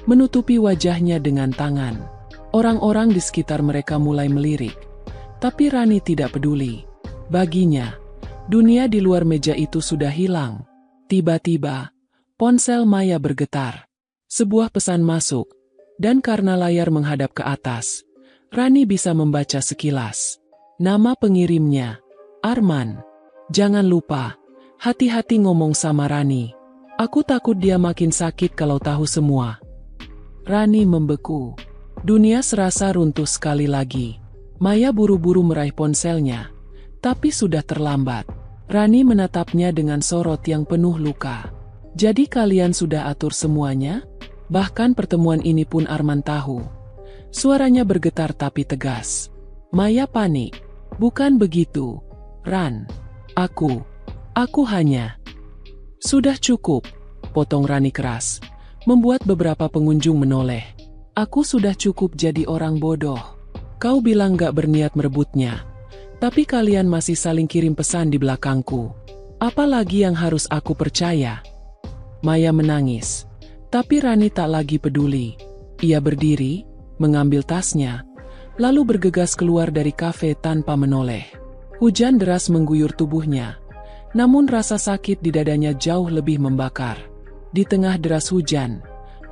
menutupi wajahnya dengan tangan. Orang-orang di sekitar mereka mulai melirik, tapi Rani tidak peduli. Baginya, dunia di luar meja itu sudah hilang. Tiba-tiba, ponsel Maya bergetar. Sebuah pesan masuk, dan karena layar menghadap ke atas, Rani bisa membaca sekilas. Nama pengirimnya, Arman. Jangan lupa, hati-hati ngomong sama Rani. Aku takut dia makin sakit kalau tahu semua. Rani membeku. Dunia serasa runtuh sekali lagi. Maya buru-buru meraih ponselnya, tapi sudah terlambat. Rani menatapnya dengan sorot yang penuh luka. Jadi kalian sudah atur semuanya? Bahkan pertemuan ini pun Arman tahu. Suaranya bergetar tapi tegas. Maya panik. Bukan begitu, Ran. Aku hanya... Sudah cukup, potong Rani keras, membuat beberapa pengunjung menoleh. Aku sudah cukup jadi orang bodoh. Kau bilang gak berniat merebutnya, tapi kalian masih saling kirim pesan di belakangku. Apalagi yang harus aku percaya? Maya menangis, tapi Rani tak lagi peduli. Ia berdiri, mengambil tasnya, lalu bergegas keluar dari kafe tanpa menoleh. Hujan deras mengguyur tubuhnya, namun rasa sakit di dadanya jauh lebih membakar. Di tengah deras hujan,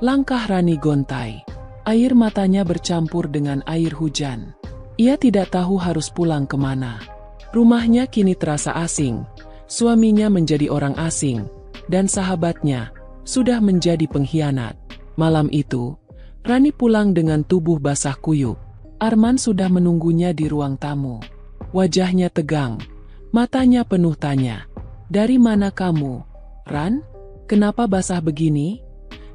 langkah Rani gontai. Air matanya bercampur dengan air hujan. Ia tidak tahu harus pulang kemana. Rumahnya kini terasa asing, suaminya menjadi orang asing, dan sahabatnya sudah menjadi pengkhianat. Malam itu, Rani pulang dengan tubuh basah kuyup. Arman sudah menunggunya di ruang tamu. Wajahnya tegang, matanya penuh tanya. Dari mana kamu, Ran? Kenapa basah begini?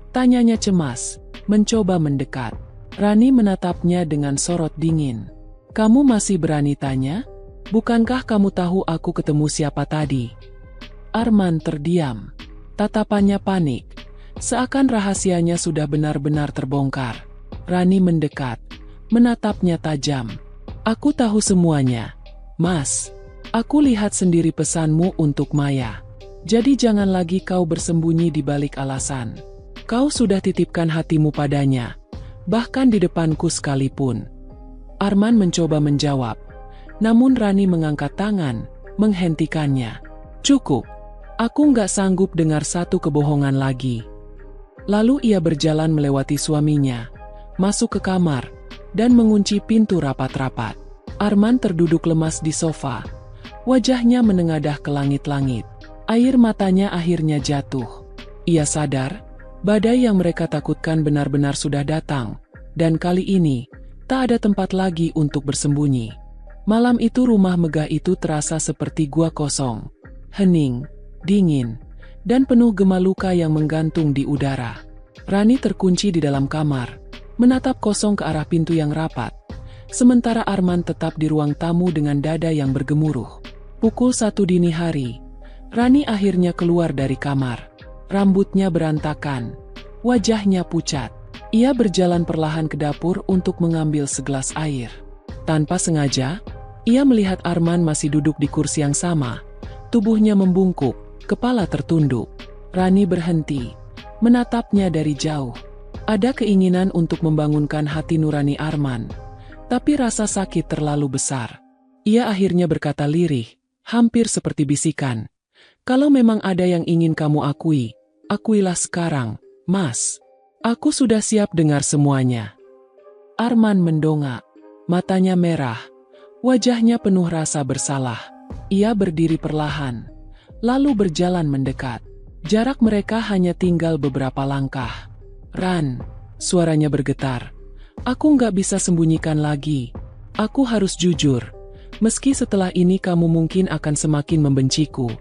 Tanyanya cemas, mencoba mendekat. Rani menatapnya dengan sorot dingin. Kamu masih berani tanya? Bukankah kamu tahu aku ketemu siapa tadi? Arman terdiam. Tatapannya panik, seakan rahasianya sudah benar-benar terbongkar. Rani mendekat, menatapnya tajam. Aku tahu semuanya, Mas. Aku lihat sendiri pesanmu untuk Maya. Jadi jangan lagi kau bersembunyi di balik alasan. Kau sudah titipkan hatimu padanya, bahkan di depanku sekalipun. Arman mencoba menjawab, namun Rani mengangkat tangan, menghentikannya. Cukup, aku nggak sanggup dengar satu kebohongan lagi. Lalu ia berjalan melewati suaminya, masuk ke kamar, dan mengunci pintu rapat-rapat. Arman terduduk lemas di sofa, wajahnya menengadah ke langit-langit. Air matanya akhirnya jatuh. Ia sadar, badai yang mereka takutkan benar-benar sudah datang, dan kali ini, tak ada tempat lagi untuk bersembunyi. Malam itu rumah megah itu terasa seperti gua kosong, hening, dingin, dan penuh gema luka yang menggantung di udara. Rani terkunci di dalam kamar, menatap kosong ke arah pintu yang rapat, sementara Arman tetap di ruang tamu dengan dada yang bergemuruh. Pukul 1 dini hari, Rani akhirnya keluar dari kamar. Rambutnya berantakan, wajahnya pucat. Ia berjalan perlahan ke dapur untuk mengambil segelas air. Tanpa sengaja, ia melihat Arman masih duduk di kursi yang sama. Tubuhnya membungkuk, kepala tertunduk. Rani berhenti, menatapnya dari jauh. Ada keinginan untuk membangunkan hati nurani Arman, tapi rasa sakit terlalu besar. Ia akhirnya berkata lirih, hampir seperti bisikan. Kalau memang ada yang ingin kamu akui, akuilah sekarang, Mas. Aku sudah siap dengar semuanya. Arman mendongak, matanya merah, wajahnya penuh rasa bersalah. Ia berdiri perlahan, lalu berjalan mendekat. Jarak mereka hanya tinggal beberapa langkah. Ran, suaranya bergetar. Aku nggak bisa sembunyikan lagi. Aku harus jujur. Meski setelah ini kamu mungkin akan semakin membenciku.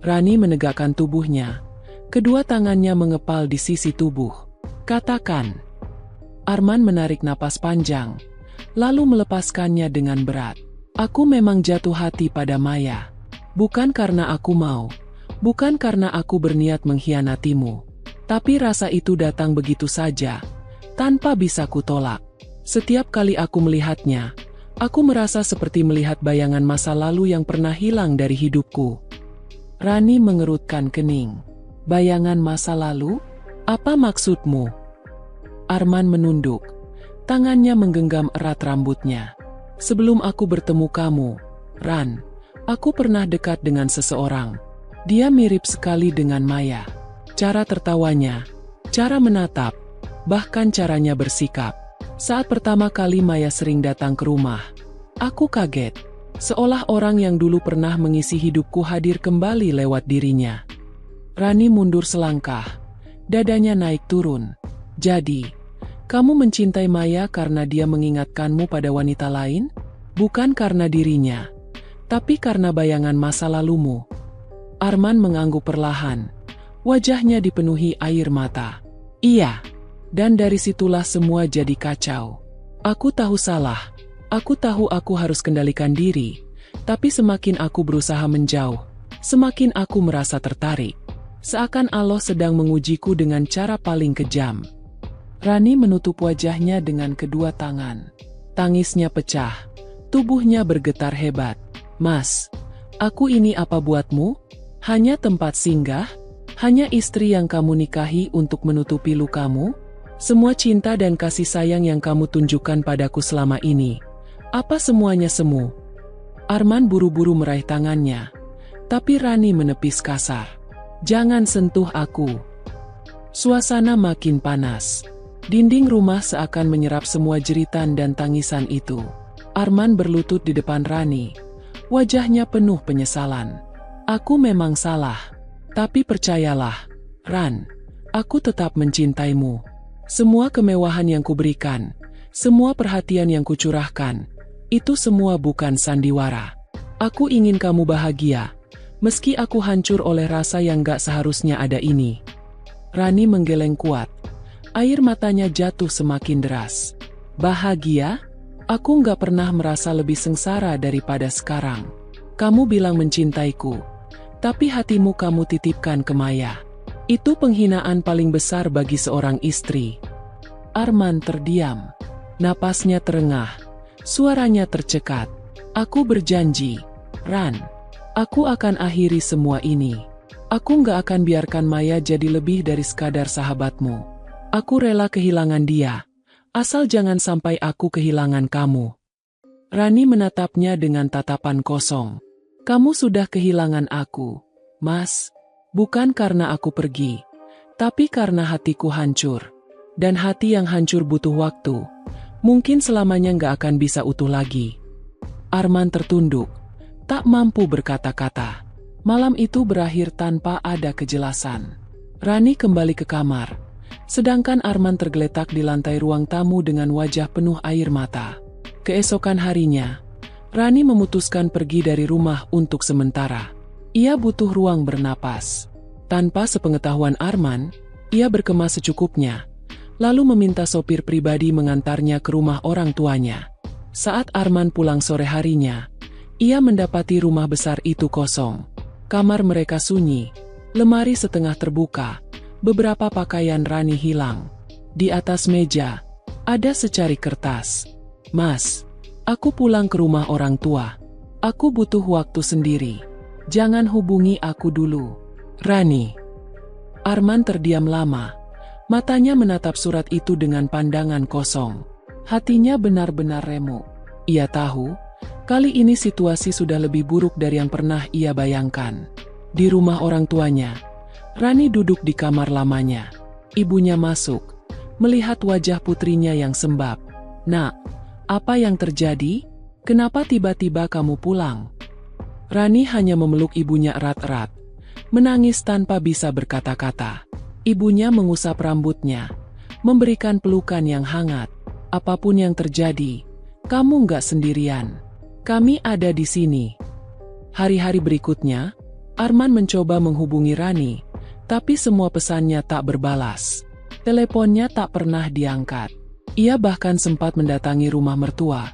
Rani menegakkan tubuhnya. Kedua tangannya mengepal di sisi tubuh. Katakan. Arman menarik napas panjang, lalu melepaskannya dengan berat. Aku memang jatuh hati pada Maya. Bukan karena aku mau. Bukan karena aku berniat mengkhianatimu. Tapi rasa itu datang begitu saja, tanpa bisa kutolak. Setiap kali aku melihatnya, aku merasa seperti melihat bayangan masa lalu yang pernah hilang dari hidupku. Rani mengerutkan kening. Bayangan masa lalu? Apa maksudmu? Arman menunduk. Tangannya menggenggam erat rambutnya. Sebelum aku bertemu kamu, Ran, aku pernah dekat dengan seseorang. Dia mirip sekali dengan Maya. Cara tertawanya, cara menatap, bahkan caranya bersikap. Saat pertama kali Maya sering datang ke rumah, aku kaget. Seolah orang yang dulu pernah mengisi hidupku hadir kembali lewat dirinya. Rani mundur selangkah. Dadanya naik turun. Jadi, kamu mencintai Maya karena dia mengingatkanmu pada wanita lain? Bukan karena dirinya, tapi karena bayangan masa lalumu. Arman mengangguk perlahan. Wajahnya dipenuhi air mata. Iya. Dan dari situlah semua jadi kacau. Aku tahu salah. Aku tahu aku harus kendalikan diri. Tapi semakin aku berusaha menjauh, semakin aku merasa tertarik. Seakan Allah sedang mengujiku dengan cara paling kejam. Rani menutup wajahnya dengan kedua tangan. Tangisnya pecah. Tubuhnya bergetar hebat. Mas, aku ini apa buatmu? Hanya tempat singgah? Hanya istri yang kamu nikahi untuk menutupi lukamu? Semua cinta dan kasih sayang yang kamu tunjukkan padaku selama ini, apa semuanya semu? Arman buru-buru meraih tangannya, tapi Rani menepis kasar. Jangan sentuh aku. Suasana makin panas. Dinding rumah seakan menyerap semua jeritan dan tangisan itu. Arman berlutut di depan Rani. Wajahnya penuh penyesalan. Aku memang salah. Tapi percayalah, Ran, aku tetap mencintaimu. Semua kemewahan yang kuberikan, semua perhatian yang kucurahkan, itu semua bukan sandiwara. Aku ingin kamu bahagia, meski aku hancur oleh rasa yang gak seharusnya ada ini. Rani menggeleng kuat. Air matanya jatuh semakin deras. Bahagia? Aku gak pernah merasa lebih sengsara daripada sekarang. Kamu bilang mencintaiku, tapi hatimu kamu titipkan ke Maya. Itu penghinaan paling besar bagi seorang istri. Arman terdiam. Napasnya terengah. Suaranya tercekat. Aku berjanji, Ran, aku akan akhiri semua ini. Aku gak akan biarkan Maya jadi lebih dari sekadar sahabatmu. Aku rela kehilangan dia, asal jangan sampai aku kehilangan kamu. Rani menatapnya dengan tatapan kosong. Kamu sudah kehilangan aku, Mas. Bukan karena aku pergi, tapi karena hatiku hancur. Dan hati yang hancur butuh waktu. Mungkin selamanya gak akan bisa utuh lagi. Arman tertunduk, tak mampu berkata-kata. Malam itu berakhir tanpa ada kejelasan. Rani kembali ke kamar, sedangkan Arman tergeletak di lantai ruang tamu dengan wajah penuh air mata. Keesokan harinya, Rani memutuskan pergi dari rumah untuk sementara. Ia butuh ruang bernapas. Tanpa sepengetahuan Arman, ia berkemas secukupnya, lalu meminta sopir pribadi mengantarnya ke rumah orang tuanya. Saat Arman pulang sore harinya, ia mendapati rumah besar itu kosong. Kamar mereka sunyi, lemari setengah terbuka, beberapa pakaian Rani hilang. Di atas meja, ada secari kertas. Mas, aku pulang ke rumah orang tua. Aku butuh waktu sendiri. Jangan hubungi aku dulu. Rani. Arman terdiam lama. Matanya menatap surat itu dengan pandangan kosong. Hatinya benar-benar remuk. Ia tahu, kali ini situasi sudah lebih buruk dari yang pernah ia bayangkan. Di rumah orang tuanya, Rani duduk di kamar lamanya. Ibunya masuk, melihat wajah putrinya yang sembab. Nak, apa yang terjadi? Kenapa tiba-tiba kamu pulang? Rani hanya memeluk ibunya erat-erat, menangis tanpa bisa berkata-kata. Ibunya mengusap rambutnya, memberikan pelukan yang hangat. Apapun yang terjadi, kamu nggak sendirian. Kami ada di sini. Hari-hari berikutnya, Arman mencoba menghubungi Rani, tapi semua pesannya tak berbalas. Teleponnya tak pernah diangkat. Ia bahkan sempat mendatangi rumah mertua,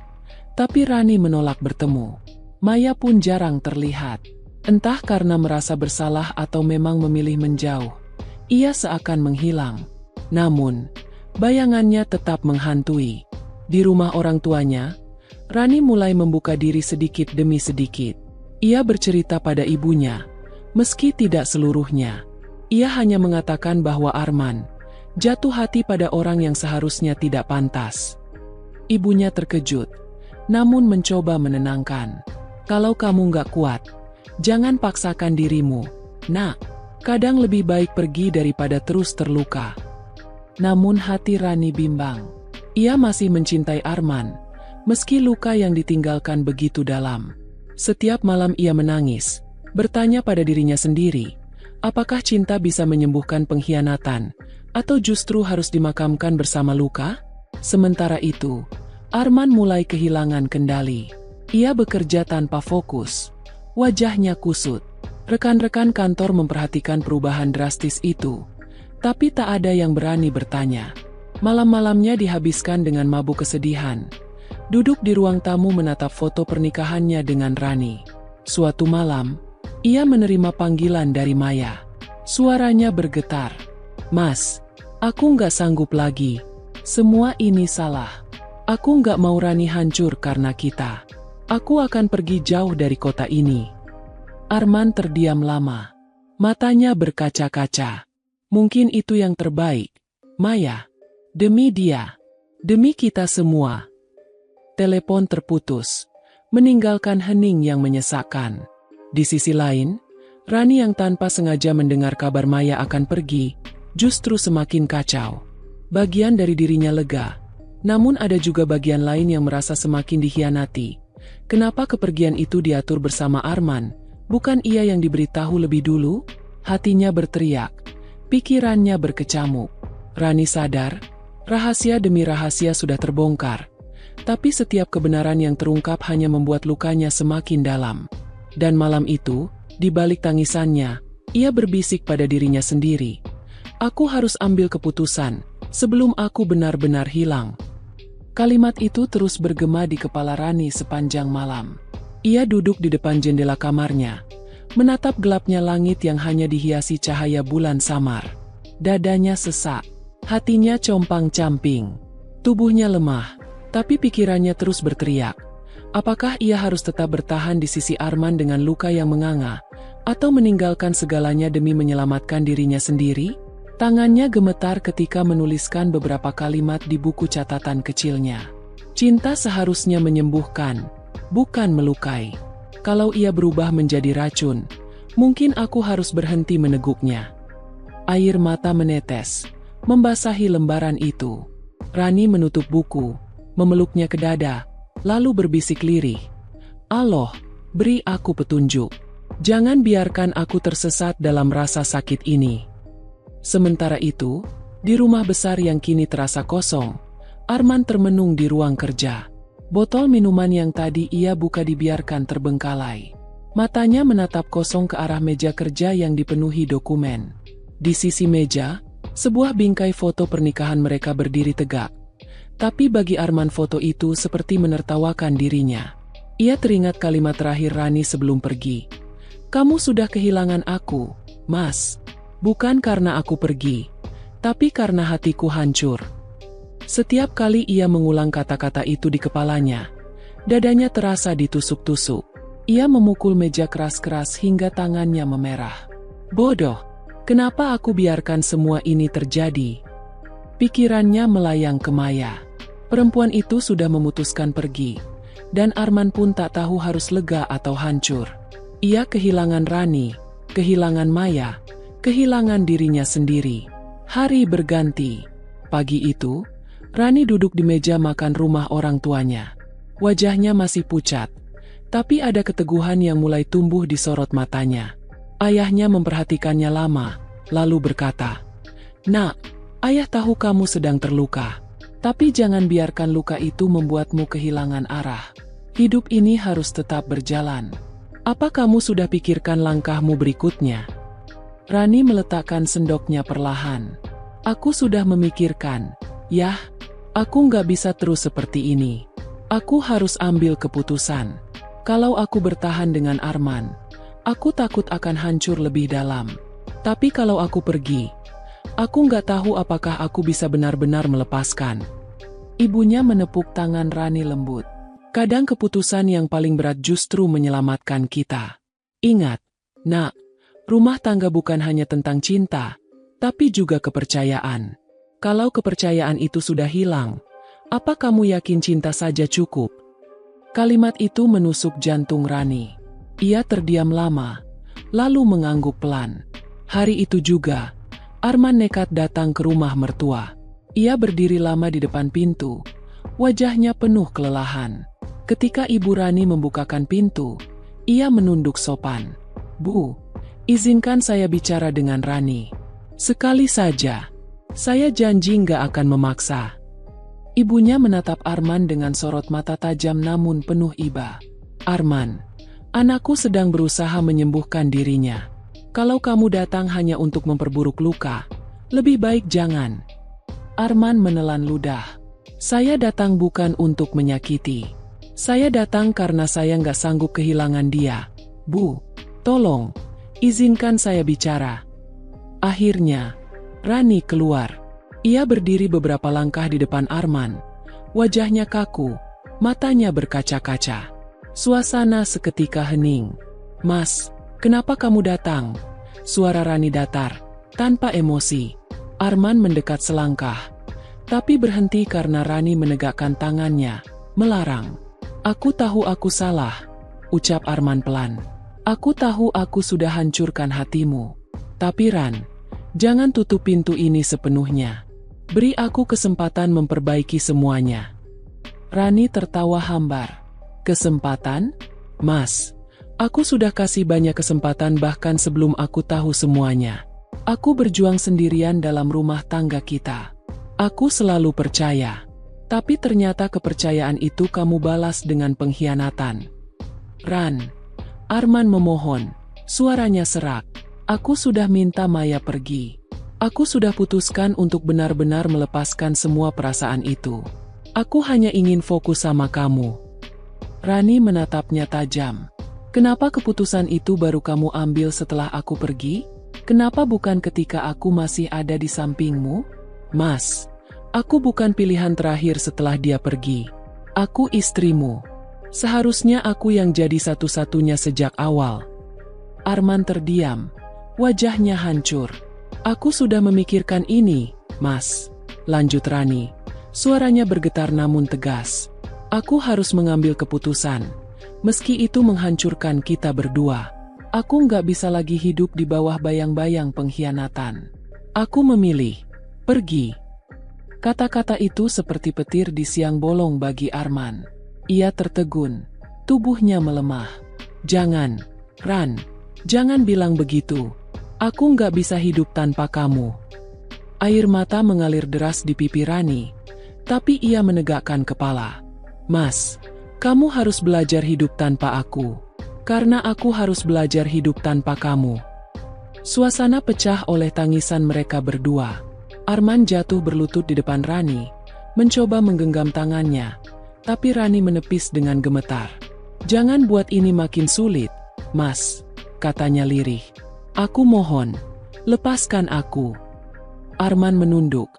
tapi Rani menolak bertemu. Maya pun jarang terlihat. Entah karena merasa bersalah atau memang memilih menjauh, ia seakan menghilang. Namun, bayangannya tetap menghantui. Di rumah orang tuanya, Rani mulai membuka diri sedikit demi sedikit. Ia bercerita pada ibunya, Meski tidak seluruhnya, ia hanya mengatakan bahwa Arman jatuh hati pada orang yang seharusnya tidak pantas. Ibunya terkejut, namun mencoba menenangkan. Kalau kamu nggak kuat, jangan paksakan dirimu, nak. Kadang lebih baik pergi daripada terus terluka. Namun hati Rani bimbang. Ia masih mencintai Arman, meski luka yang ditinggalkan begitu dalam. Setiap malam ia menangis, bertanya pada dirinya sendiri, apakah cinta bisa menyembuhkan pengkhianatan, atau justru harus dimakamkan bersama luka? Sementara itu, Arman mulai kehilangan kendali. Ia bekerja tanpa fokus, wajahnya kusut. Rekan-rekan kantor memperhatikan perubahan drastis itu, tapi tak ada yang berani bertanya. Malam-malamnya dihabiskan dengan mabuk kesedihan. Duduk di ruang tamu menatap foto pernikahannya dengan Rani. Suatu malam, ia menerima panggilan dari Maya. Suaranya bergetar. "Mas, aku nggak sanggup lagi. Semua ini salah. Aku nggak mau Rani hancur karena kita. Aku akan pergi jauh dari kota ini." Arman terdiam lama. Matanya berkaca-kaca. Mungkin itu yang terbaik, Maya. Demi dia. Demi kita semua. Telepon terputus, meninggalkan hening yang menyesakkan. Di sisi lain, Rani yang tanpa sengaja mendengar kabar Maya akan pergi, justru semakin kacau. Bagian dari dirinya lega, namun ada juga bagian lain yang merasa semakin dikhianati. Kenapa kepergian itu diatur bersama Arman? Bukan ia yang diberitahu lebih dulu? Hatinya berteriak, pikirannya berkecamuk. Rani sadar, rahasia demi rahasia sudah terbongkar. Tapi setiap kebenaran yang terungkap hanya membuat lukanya semakin dalam. Dan malam itu, di balik tangisannya, ia berbisik pada dirinya sendiri. Aku harus ambil keputusan, sebelum aku benar-benar hilang. Kalimat itu terus bergema di kepala Rani sepanjang malam. Ia duduk di depan jendela kamarnya, menatap gelapnya langit yang hanya dihiasi cahaya bulan samar. Dadanya sesak, hatinya compang-camping, tubuhnya lemah, tapi pikirannya terus berteriak. Apakah ia harus tetap bertahan di sisi Arman dengan luka yang menganga, atau meninggalkan segalanya demi menyelamatkan dirinya sendiri? Tangannya gemetar ketika menuliskan beberapa kalimat di buku catatan kecilnya. Cinta seharusnya menyembuhkan, bukan melukai. Kalau ia berubah menjadi racun, mungkin aku harus berhenti meneguknya. Air mata menetes, membasahi lembaran itu. Rani menutup buku, memeluknya ke dada, lalu berbisik lirih. Allah, beri aku petunjuk. Jangan biarkan aku tersesat dalam rasa sakit ini. Sementara itu, di rumah besar yang kini terasa kosong, Arman termenung di ruang kerja. Botol minuman yang tadi ia buka dibiarkan terbengkalai. Matanya menatap kosong ke arah meja kerja yang dipenuhi dokumen. Di sisi meja, sebuah bingkai foto pernikahan mereka berdiri tegak. Tapi bagi Arman foto itu seperti menertawakan dirinya. Ia teringat kalimat terakhir Rani sebelum pergi. "Kamu sudah kehilangan aku, Mas. Bukan karena aku pergi, tapi karena hatiku hancur." Setiap kali ia mengulang kata-kata itu di kepalanya, dadanya terasa ditusuk-tusuk. Ia memukul meja keras-keras hingga tangannya memerah. Bodoh, kenapa aku biarkan semua ini terjadi? Pikirannya melayang ke Maya. Perempuan itu sudah memutuskan pergi, dan Arman pun tak tahu harus lega atau hancur. Ia kehilangan Rani, kehilangan Maya, kehilangan dirinya sendiri. Hari berganti. Pagi itu, Rani duduk di meja makan rumah orang tuanya. Wajahnya masih pucat, tapi ada keteguhan yang mulai tumbuh di sorot matanya. Ayahnya memperhatikannya lama, lalu berkata, "Nak, ayah tahu kamu sedang terluka. Tapi jangan biarkan luka itu membuatmu kehilangan arah. Hidup ini harus tetap berjalan. Apa kamu sudah pikirkan langkahmu berikutnya?" Rani meletakkan sendoknya perlahan. "Aku sudah memikirkan, Yah. Aku nggak bisa terus seperti ini. Aku harus ambil keputusan. Kalau aku bertahan dengan Arman, aku takut akan hancur lebih dalam. Tapi kalau aku pergi, aku nggak tahu apakah aku bisa benar-benar melepaskan." Ibunya menepuk tangan Rani lembut. "Kadang keputusan yang paling berat justru menyelamatkan kita. Ingat, Nak, Rumah tangga bukan hanya tentang cinta, tapi juga kepercayaan. Kalau kepercayaan itu sudah hilang, apa kamu yakin cinta saja cukup? Kalimat itu menusuk jantung Rani. Ia terdiam lama, lalu mengangguk pelan. Hari itu juga, Arman nekat datang ke rumah mertua. Ia berdiri lama di depan pintu, wajahnya penuh kelelahan. Ketika Ibu Rani membukakan pintu, ia menunduk sopan. "Bu, izinkan saya bicara dengan Rani. Sekali saja. Saya janji nggak akan memaksa." Ibunya menatap Arman dengan sorot mata tajam namun penuh iba. "Arman, anakku sedang berusaha menyembuhkan dirinya. Kalau kamu datang hanya untuk memperburuk luka, lebih baik jangan." Arman menelan ludah. "Saya datang bukan untuk menyakiti. Saya datang karena saya nggak sanggup kehilangan dia. Bu, tolong, izinkan saya bicara." Akhirnya, Rani keluar. Ia berdiri beberapa langkah di depan Arman. Wajahnya kaku, matanya berkaca-kaca. Suasana seketika hening. "Mas, kenapa kamu datang?" Suara Rani datar, tanpa emosi. Arman mendekat selangkah, tapi berhenti karena Rani menegakkan tangannya, melarang. "Aku tahu aku salah," ucap Arman pelan. "Aku tahu aku sudah hancurkan hatimu. Tapi Ran, jangan tutup pintu ini sepenuhnya. Beri aku kesempatan memperbaiki semuanya." Rani tertawa hambar. "Kesempatan? Mas, aku sudah kasih banyak kesempatan bahkan sebelum aku tahu semuanya. Aku berjuang sendirian dalam rumah tangga kita. Aku selalu percaya. Tapi ternyata kepercayaan itu kamu balas dengan pengkhianatan." "Ran," Arman memohon, suaranya serak. "Aku sudah minta Maya pergi. Aku sudah putuskan untuk benar-benar melepaskan semua perasaan itu. Aku hanya ingin fokus sama kamu." Rani menatapnya tajam. "Kenapa keputusan itu baru kamu ambil setelah aku pergi? Kenapa bukan ketika aku masih ada di sampingmu?" "Mas, aku bukan pilihan terakhir setelah dia pergi. Aku istrimu. Seharusnya aku yang jadi satu-satunya sejak awal." Arman terdiam, wajahnya hancur. "Aku sudah memikirkan ini, Mas," lanjut Rani. Suaranya bergetar namun tegas. "Aku harus mengambil keputusan. Meski itu menghancurkan kita berdua. Aku nggak bisa lagi hidup di bawah bayang-bayang pengkhianatan. Aku memilih pergi." Kata-kata itu seperti petir di siang bolong bagi Arman. Ia tertegun, tubuhnya melemah. "Jangan, Ran, jangan bilang begitu. Aku nggak bisa hidup tanpa kamu." Air mata mengalir deras di pipi Rani, tapi ia menegakkan kepala. "Mas, kamu harus belajar hidup tanpa aku. Karena aku harus belajar hidup tanpa kamu." Suasana pecah oleh tangisan mereka berdua. Arman jatuh berlutut di depan Rani, mencoba menggenggam tangannya, tapi Rani menepis dengan gemetar. "Jangan buat ini makin sulit, Mas," katanya lirih. "Aku mohon, lepaskan aku." Arman menunduk.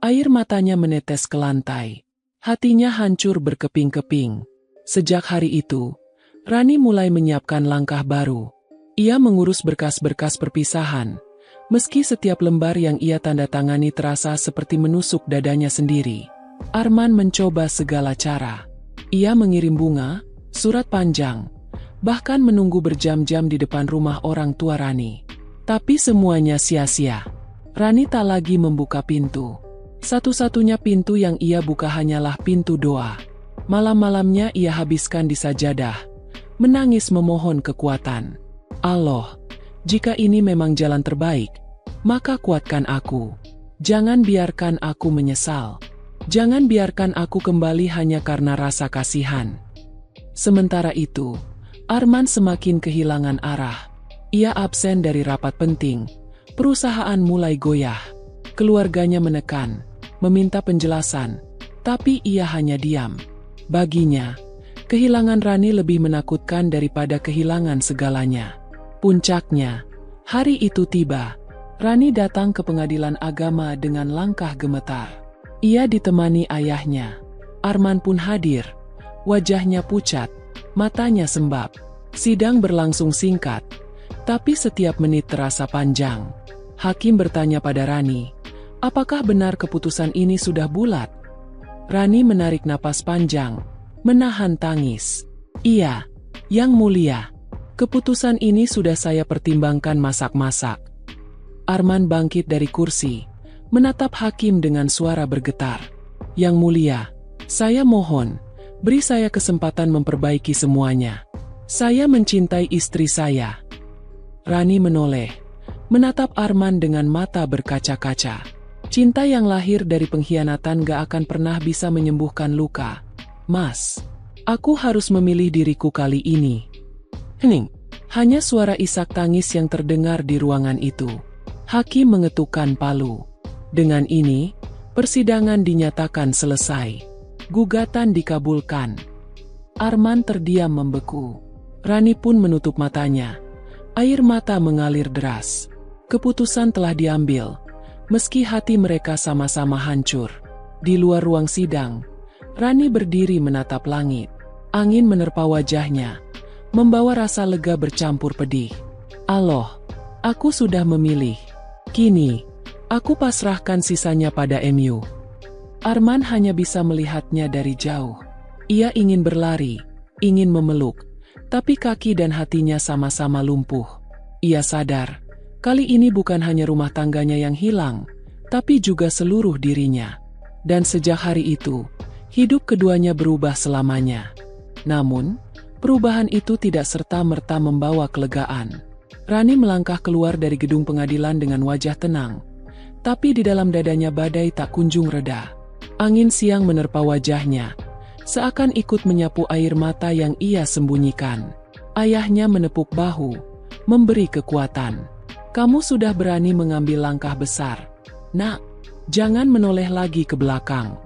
Air matanya menetes ke lantai. Hatinya hancur berkeping-keping. Sejak hari itu, Rani mulai menyiapkan langkah baru. Ia mengurus berkas-berkas perpisahan. Meski setiap lembar yang ia tanda tangani terasa seperti menusuk dadanya sendiri. Arman mencoba segala cara. Ia mengirim bunga, surat panjang, bahkan menunggu berjam-jam di depan rumah orang tua Rani. Tapi semuanya sia-sia. Rani tak lagi membuka pintu. Satu-satunya pintu yang ia buka hanyalah pintu doa. Malam-malamnya ia habiskan di sajadah, menangis memohon kekuatan. "Allah, jika ini memang jalan terbaik, maka kuatkan aku. Jangan biarkan aku menyesal. Jangan biarkan aku kembali hanya karena rasa kasihan." Sementara itu, Arman semakin kehilangan arah. Ia absen dari rapat penting. Perusahaan mulai goyah. Keluarganya menekan, meminta penjelasan, tapi ia hanya diam. Baginya, kehilangan Rani lebih menakutkan daripada kehilangan segalanya. Puncaknya, hari itu tiba. Rani datang ke pengadilan agama dengan langkah gemetar. Ia ditemani ayahnya. Arman pun hadir. Wajahnya pucat, matanya sembab. Sidang berlangsung singkat, Tapi setiap menit terasa panjang. Hakim bertanya pada Rani, apakah benar keputusan ini sudah bulat? Rani menarik napas panjang, menahan tangis. Iya, Yang Mulia. Keputusan ini sudah saya pertimbangkan masak-masak. Arman bangkit dari kursi, menatap Hakim dengan suara bergetar. Yang Mulia, saya mohon, beri saya kesempatan memperbaiki semuanya. Saya mencintai istri saya. Rani menoleh, menatap Arman dengan mata berkaca-kaca. Cinta yang lahir dari pengkhianatan gak akan pernah bisa menyembuhkan luka. Mas, aku harus memilih diriku kali ini. Hening. Hanya suara isak tangis yang terdengar di ruangan itu. Hakim mengetukkan palu. Dengan ini, persidangan dinyatakan selesai. Gugatan dikabulkan. Arman terdiam membeku. Rani pun menutup matanya. Air mata mengalir deras. Keputusan telah diambil. Meski hati mereka sama-sama hancur. Di luar ruang sidang, Rani berdiri menatap langit. Angin menerpa wajahnya, membawa rasa lega bercampur pedih. Allah, aku sudah memilih. Kini, aku pasrahkan sisanya pada MU. Arman hanya bisa melihatnya dari jauh. Ia ingin berlari, ingin memeluk, tapi kaki dan hatinya sama-sama lumpuh. Ia sadar, kali ini bukan hanya rumah tangganya yang hilang, tapi juga seluruh dirinya. Dan sejak hari itu, hidup keduanya berubah selamanya. Namun, perubahan itu tidak serta-merta membawa kelegaan. Rani melangkah keluar dari gedung pengadilan dengan wajah tenang. Tapi di dalam dadanya badai tak kunjung reda. Angin siang menerpa wajahnya, seakan ikut menyapu air mata yang ia sembunyikan. Ayahnya menepuk bahu, memberi kekuatan. Kamu sudah berani mengambil langkah besar. Nak, jangan menoleh lagi ke belakang.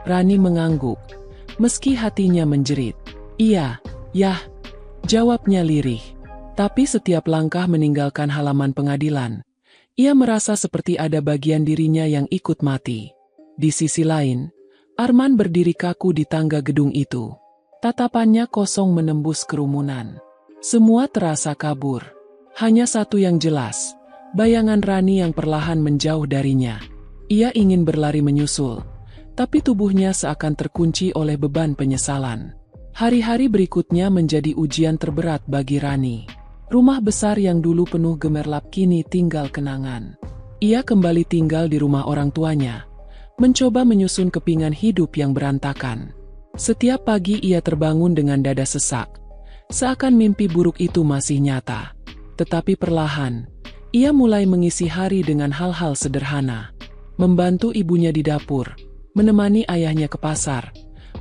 Rani mengangguk, meski hatinya menjerit. Iya, yah, jawabnya lirih. Tapi setiap langkah meninggalkan halaman pengadilan, ia merasa seperti ada bagian dirinya yang ikut mati. Di sisi lain, Arman berdiri kaku di tangga gedung itu. Tatapannya kosong menembus kerumunan. Semua terasa kabur. Hanya satu yang jelas, bayangan Rani yang perlahan menjauh darinya. Ia ingin berlari menyusul, tapi tubuhnya seakan terkunci oleh beban penyesalan. Hari-hari berikutnya menjadi ujian terberat bagi Rani. Rumah besar yang dulu penuh gemerlap kini tinggal kenangan. Ia kembali tinggal di rumah orang tuanya, mencoba menyusun kepingan hidup yang berantakan. Setiap pagi ia terbangun dengan dada sesak, seakan mimpi buruk itu masih nyata. Tetapi perlahan, ia mulai mengisi hari dengan hal-hal sederhana. Membantu ibunya di dapur, menemani ayahnya ke pasar,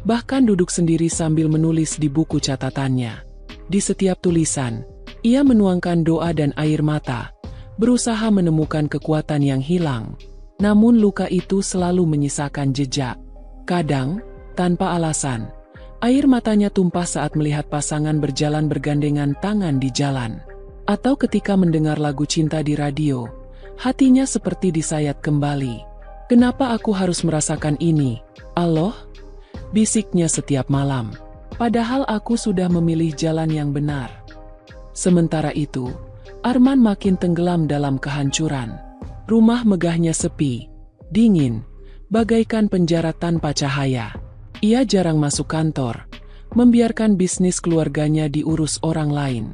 bahkan duduk sendiri sambil menulis di buku catatannya. Di setiap tulisan, ia menuangkan doa dan air mata, berusaha menemukan kekuatan yang hilang. Namun luka itu selalu menyisakan jejak. Kadang, tanpa alasan, air matanya tumpah saat melihat pasangan berjalan bergandengan tangan di jalan. Atau ketika mendengar lagu cinta di radio, hatinya seperti disayat kembali. Kenapa aku harus merasakan ini, Allah? Bisiknya setiap malam. Padahal aku sudah memilih jalan yang benar. Sementara itu, Arman makin tenggelam dalam kehancuran. Rumah megahnya sepi, dingin, bagaikan penjara tanpa cahaya. Ia jarang masuk kantor, membiarkan bisnis keluarganya diurus orang lain.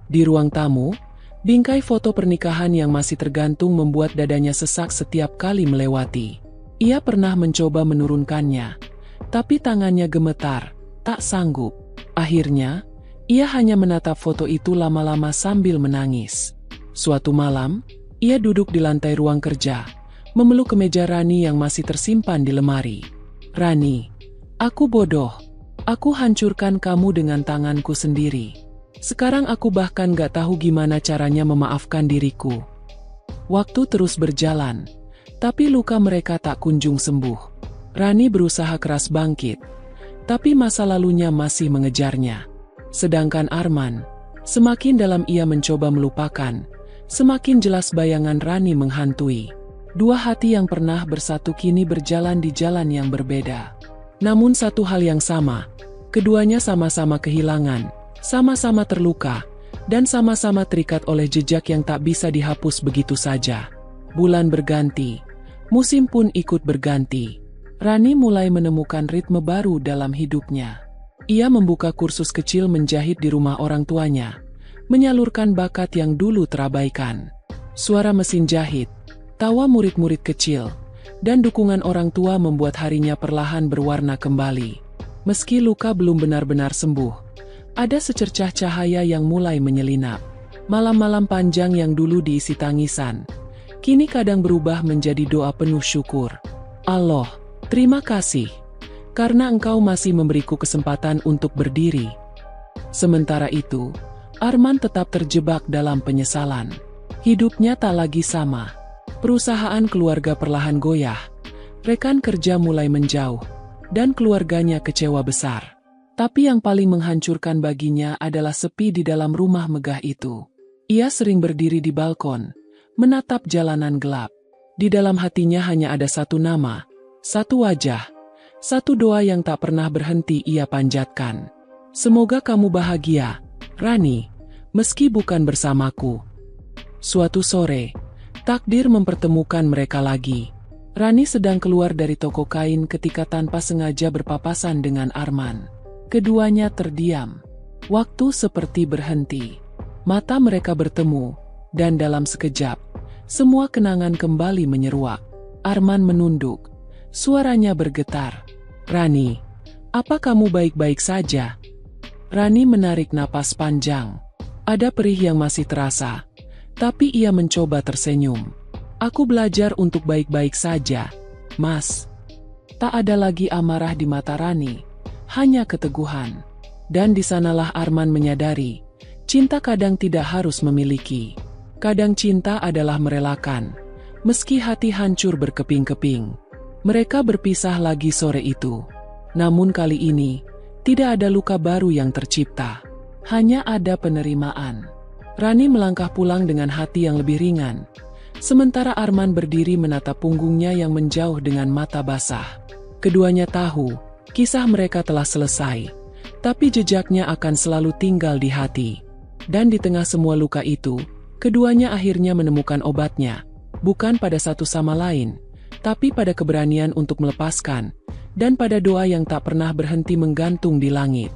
Di ruang tamu, bingkai foto pernikahan yang masih tergantung membuat dadanya sesak setiap kali melewati. Ia pernah mencoba menurunkannya, tapi tangannya gemetar, tak sanggup. Akhirnya, ia hanya menatap foto itu lama-lama sambil menangis. Suatu malam, ia duduk di lantai ruang kerja, memeluk kemeja Rani yang masih tersimpan di lemari. Rani, aku bodoh. Aku hancurkan kamu dengan tanganku sendiri. Sekarang aku bahkan gak tahu gimana caranya memaafkan diriku. Waktu terus berjalan, tapi luka mereka tak kunjung sembuh. Rani berusaha keras bangkit, tapi masa lalunya masih mengejarnya. Sedangkan Arman, semakin dalam ia mencoba melupakan, semakin jelas bayangan Rani menghantui. Dua hati yang pernah bersatu kini berjalan di jalan yang berbeda. Namun satu hal yang sama, keduanya sama-sama kehilangan, sama-sama terluka, dan sama-sama terikat oleh jejak yang tak bisa dihapus begitu saja. Bulan berganti, musim pun ikut berganti. Rani mulai menemukan ritme baru dalam hidupnya. Ia membuka kursus kecil menjahit di rumah orang tuanya, menyalurkan bakat yang dulu terabaikan. Suara mesin jahit, tawa murid-murid kecil, dan dukungan orang tua membuat harinya perlahan berwarna kembali. Meski luka belum benar-benar sembuh, ada secercah cahaya yang mulai menyelinap. Malam-malam panjang yang dulu diisi tangisan, kini kadang berubah menjadi doa penuh syukur. Allah, terima kasih, karena Engkau masih memberiku kesempatan untuk berdiri. Sementara itu, Arman tetap terjebak dalam penyesalan. Hidupnya tak lagi sama. Perusahaan keluarga perlahan goyah, rekan kerja mulai menjauh, dan keluarganya kecewa besar. Tapi yang paling menghancurkan baginya adalah sepi di dalam rumah megah itu. Ia sering berdiri di balkon, menatap jalanan gelap. Di dalam hatinya hanya ada satu nama, satu wajah, satu doa yang tak pernah berhenti ia panjatkan. Semoga kamu bahagia, Rani, meski bukan bersamaku. Suatu sore, takdir mempertemukan mereka lagi. Rani sedang keluar dari toko kain ketika tanpa sengaja berpapasan dengan Arman. Keduanya terdiam. Waktu seperti berhenti. Mata mereka bertemu, dan dalam sekejap, semua kenangan kembali menyeruak. Arman menunduk. Suaranya bergetar. Rani, apa kamu baik-baik saja? Rani menarik napas panjang. Ada perih yang masih terasa, tapi ia mencoba tersenyum. Aku belajar untuk baik-baik saja, Mas. Tak ada lagi amarah di mata Rani, hanya keteguhan. Dan di sanalah Arman menyadari, cinta kadang tidak harus memiliki. Kadang cinta adalah merelakan, meski hati hancur berkeping-keping. Mereka berpisah lagi sore itu. Namun kali ini, tidak ada luka baru yang tercipta. Hanya ada penerimaan. Rani melangkah pulang dengan hati yang lebih ringan. Sementara Arman berdiri menatap punggungnya yang menjauh dengan mata basah. Keduanya tahu, kisah mereka telah selesai. Tapi jejaknya akan selalu tinggal di hati. Dan di tengah semua luka itu, keduanya akhirnya menemukan obatnya. Bukan pada satu sama lain, tapi pada keberanian untuk melepaskan, dan pada doa yang tak pernah berhenti menggantung di langit.